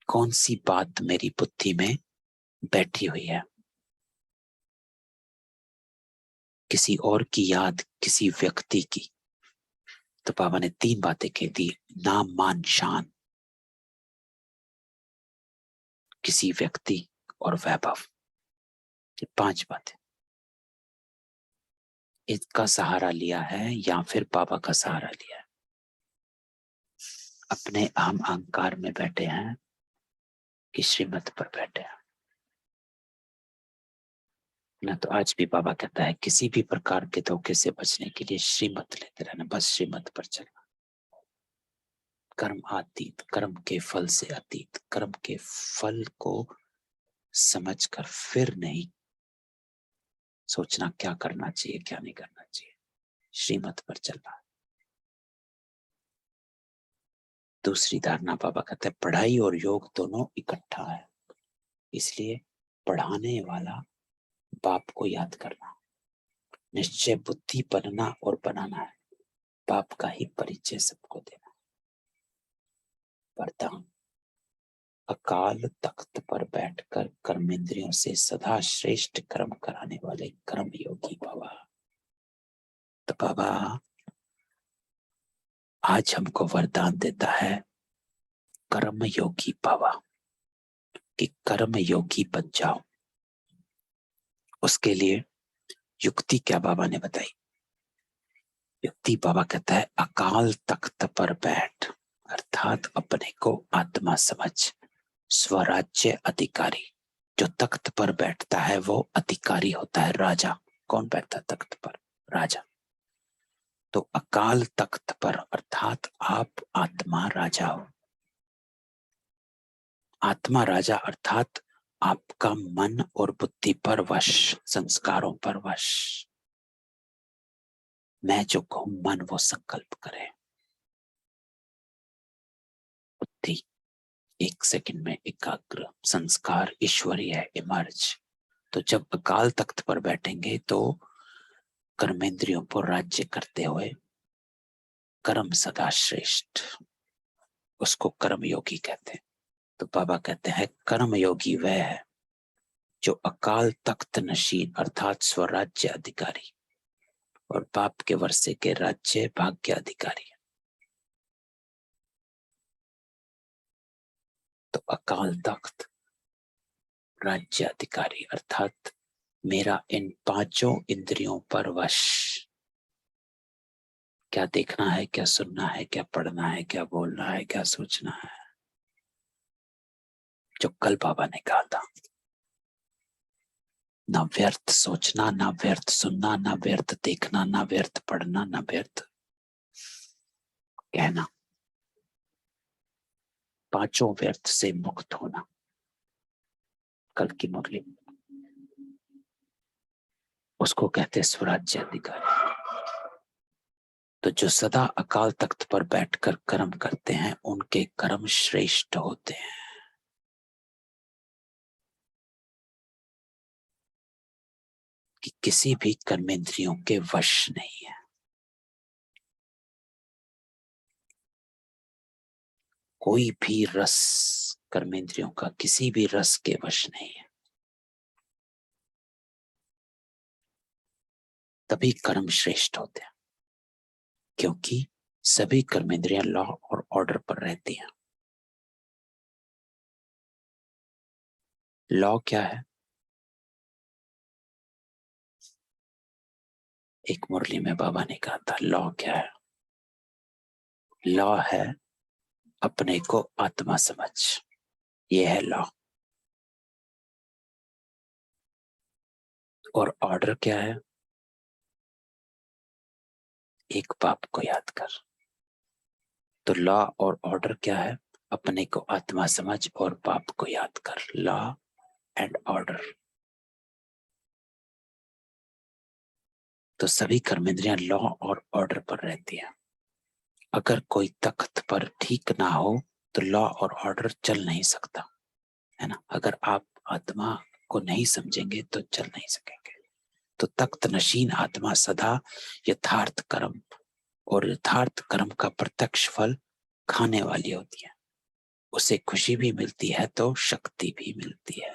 कौन सी बात मेरी बुद्धि में बैठी हुई है, किसी और की याद, किसी व्यक्ति की। तो बाबा ने 3 बातें कह दी, नाम मान शान, किसी व्यक्ति और वैभव। ये 5 बातें। इसका सहारा लिया है या फिर बाबा का सहारा लिया है। अपने अहम अहंकार में बैठे हैं कि श्रीमत पर बैठे हैं ना। तो आज भी बाबा कहता है किसी भी प्रकार के धोखे से बचने के लिए श्रीमत लेते रहना, बस श्रीमत पर चलना। कर्म अतीत, कर्म के फल से अतीत, कर्म के फल को समझकर फिर नहीं सोचना क्या करना चाहिए क्या नहीं करना चाहिए, श्रीमत पर चलना। दूसरी धारणा बाबा कहते हैं पढ़ाई और योग दोनों इकट्ठा है, इसलिए पढ़ाने वाला बाप को याद करना। निश्चय बुद्धि बनना और बनाना है, बाप का ही परिचय सबको देना। वरदान, अकाल तख्त पर बैठकर कर्मेंद्रियों से सदा श्रेष्ठ कर्म कराने वाले कर्म योगी बाबा। तो बाबा आज हमको वरदान देता है कर्म योगी भव, कि कर्म योगी बन जाओ। उसके लिए युक्ति क्या बाबा ने बताई? युक्ति बाबा कहता है अकाल तख्त पर बैठ, अर्थात अपने को आत्मा समझ, स्वराज्य अधिकारी। जो तख्त पर बैठता है वो अधिकारी होता है, राजा। कौन बैठता है तख्त पर? राजा। तो अकाल तख्त पर अर्थात आप आत्मा राजा हो। आत्मा राजा अर्थात आपका मन और बुद्धि पर वश, संस्कारों पर वश। मैं जो कहूं मन वो संकल्प करे, बुद्धि एक सेकंड में एकाग्र, संस्कार ईश्वरीय है, इमर्ज। तो जब अकाल तख्त पर बैठेंगे तो कर्मेंद्रियों पर राज्य करते हुए कर्म सदा श्रेष्ठ, उसको कर्म योगी कहते हैं। तो बाबा कहते हैं कर्म योगी वह है जो अकाल तख्त नशीन अर्थात स्वराज्य अधिकारी और पाप के वर्षे के राज्य भाग्य अधिकारी है। तो अकाल तख्त, राज्य अधिकारी अर्थात मेरा इन पांचों इंद्रियों पर वश। क्या देखना है, क्या सुनना है, क्या पढ़ना है, क्या बोलना है, क्या सोचना है, जो कल बाबा ने कहा था। ना व्यर्थ सोचना, ना व्यर्थ सुनना, ना व्यर्थ देखना, ना व्यर्थ पढ़ना, ना व्यर्थ कहना। पांचों व्यर्थ से मुक्त होना, कल की मुरली, उसको कहते हैं स्वराज्य अधिकारी। तो जो सदा अकाल तख्त पर बैठकर कर्म करते हैं उनके कर्म श्रेष्ठ होते हैं। कि किसी भी कर्मेंद्रियों के वश नहीं है। कोई भी रस कर्मेंद्रियों का किसी भी रस के वश नहीं है। तभी कर्म श्रेष्ठ होते हैं, क्योंकि सभी कर्मेंद्रियां लॉ और ऑर्डर पर रहती हैं। लॉ क्या है? एक मुरली में बाबा ने कहा था लॉ क्या है? लॉ है अपने को आत्मा समझ, ये है लॉ। और ऑर्डर क्या है? एक पाप को याद कर। तो लॉ और ऑर्डर क्या है? अपने को आत्मा समझ और पाप को याद कर। Law and order. तो सभी कर्मेंद्रियां लॉ और ऑर्डर पर रहती है। अगर कोई तख्त पर ठीक ना हो तो लॉ और ऑर्डर चल नहीं सकता, है ना। अगर आप आत्मा को नहीं समझेंगे तो चल नहीं सकेंगे। तो तख्त नशीन आत्मा सदा यथार्थ कर्म और यथार्थ कर्म का प्रत्यक्ष फल खाने वाली होती है। उसे खुशी भी मिलती है तो शक्ति भी मिलती है।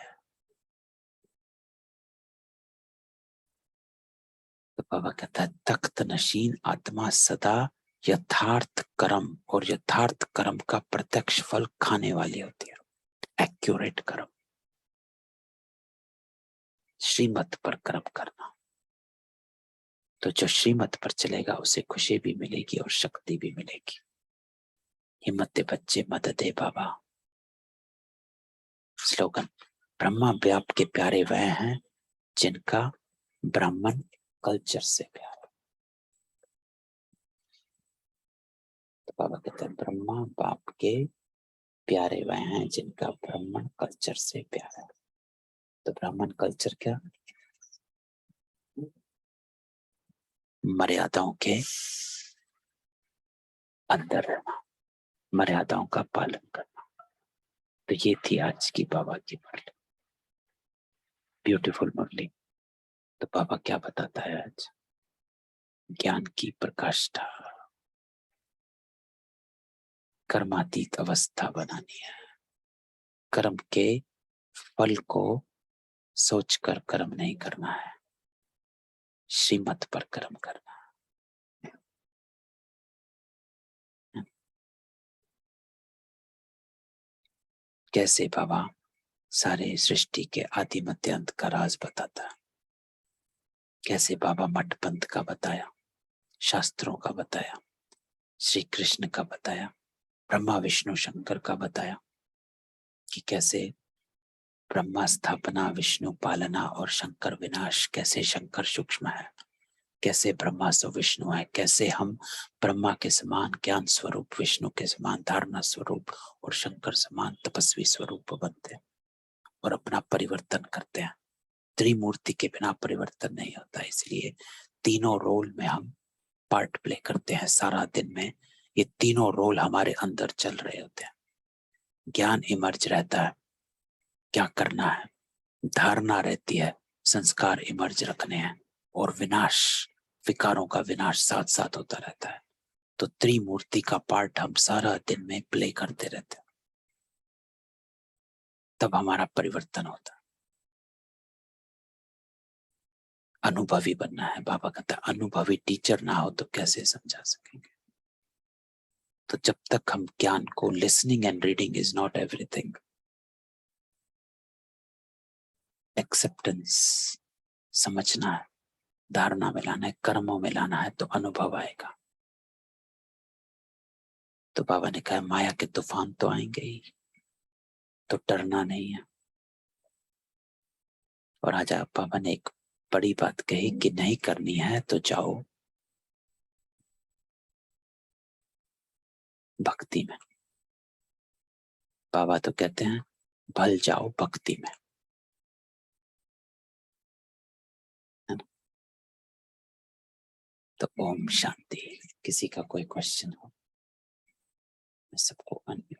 तो बाबा कहता है तख्त नशीन आत्मा सदा यथार्थ कर्म और यथार्थ कर्म का प्रत्यक्ष फल खाने वाली होती है। एक्यूरेट कर्म, श्रीमत पर कर्म करना। तो जो श्रीमत पर चलेगा उसे खुशी भी मिलेगी और शक्ति भी मिलेगी। हिम्मत दे बच्चे, मदद दे बाबा। स्लोगन, ब्रह्मा व्याप के प्यारे वह हैं जिनका ब्राह्मण कल्चर से प्यार। तो बाबा कहते हैं ब्रह्मा बाप के प्यारे वह हैं जिनका ब्राह्मण कल्चर से प्यार है। तो ब्राह्मण कल्चर क्या? मर्यादाओं के अंदर रहना, मर्यादाओं का पालन करना। तो ये थी आज की बाबा की मुरली, ब्यूटीफुल मुरली। तो बाबा क्या बताता है आज? ज्ञान की प्रकाष्ठा, कर्मातीत अवस्था बनानी है। कर्म के फल को सोचकर कर्म नहीं करना है, श्रीमत पर कर्म करना है। कैसे बाबा सारे सृष्टि के आदि मध्य अंत का राज बताता है, कैसे बाबा मठ पंथ का बताया, शास्त्रों का बताया, श्री कृष्ण का बताया, ब्रह्मा विष्णु शंकर का बताया कि कैसे ब्रह्मा स्थापना, विष्णु पालना और शंकर विनाश, कैसे शंकर सूक्ष्म है, कैसे ब्रह्मा सो विष्णु है, कैसे हम ब्रह्मा के समान ज्ञान स्वरूप, विष्णु के समान धारणा स्वरूप और शंकर समान तपस्वी स्वरूप बनते हैं और अपना परिवर्तन करते हैं। त्रिमूर्ति के बिना परिवर्तन नहीं होता, इसलिए तीनों रोल में हम पार्ट प्ले करते हैं। सारा दिन में ये तीनों रोल हमारे अंदर चल रहे होते हैं। ज्ञान इमर्ज रहता है, क्या करना है, धारणा रहती है, संस्कार इमर्ज रखने हैं, और विनाश, विकारों का विनाश साथ साथ होता रहता है। तो त्रिमूर्ति का पार्ट हम सारा दिन में प्ले करते रहते हैं, तब हमारा परिवर्तन होता है। अनुभवी बनना है। बाबा कहता है अनुभवी टीचर ना हो तो कैसे समझा सकेंगे। तो जब तक हम ज्ञान को, listening and reading is not everything, acceptance समझना है, धारणा में लाना है, कर्मों में लाना है, तो अनुभव आएगा। तो बाबा ने कहा माया के तूफान तो आएंगे ही, तो डरना नहीं है। और आज बाबा ने एक बड़ी बात कही कि नहीं करनी है तो जाओ भक्ति में। बाबा तो कहते हैं भल जाओ भक्ति में, है ना? तो ओम शांति। किसी का कोई क्वेश्चन हो, मैं सबको अनम्यूट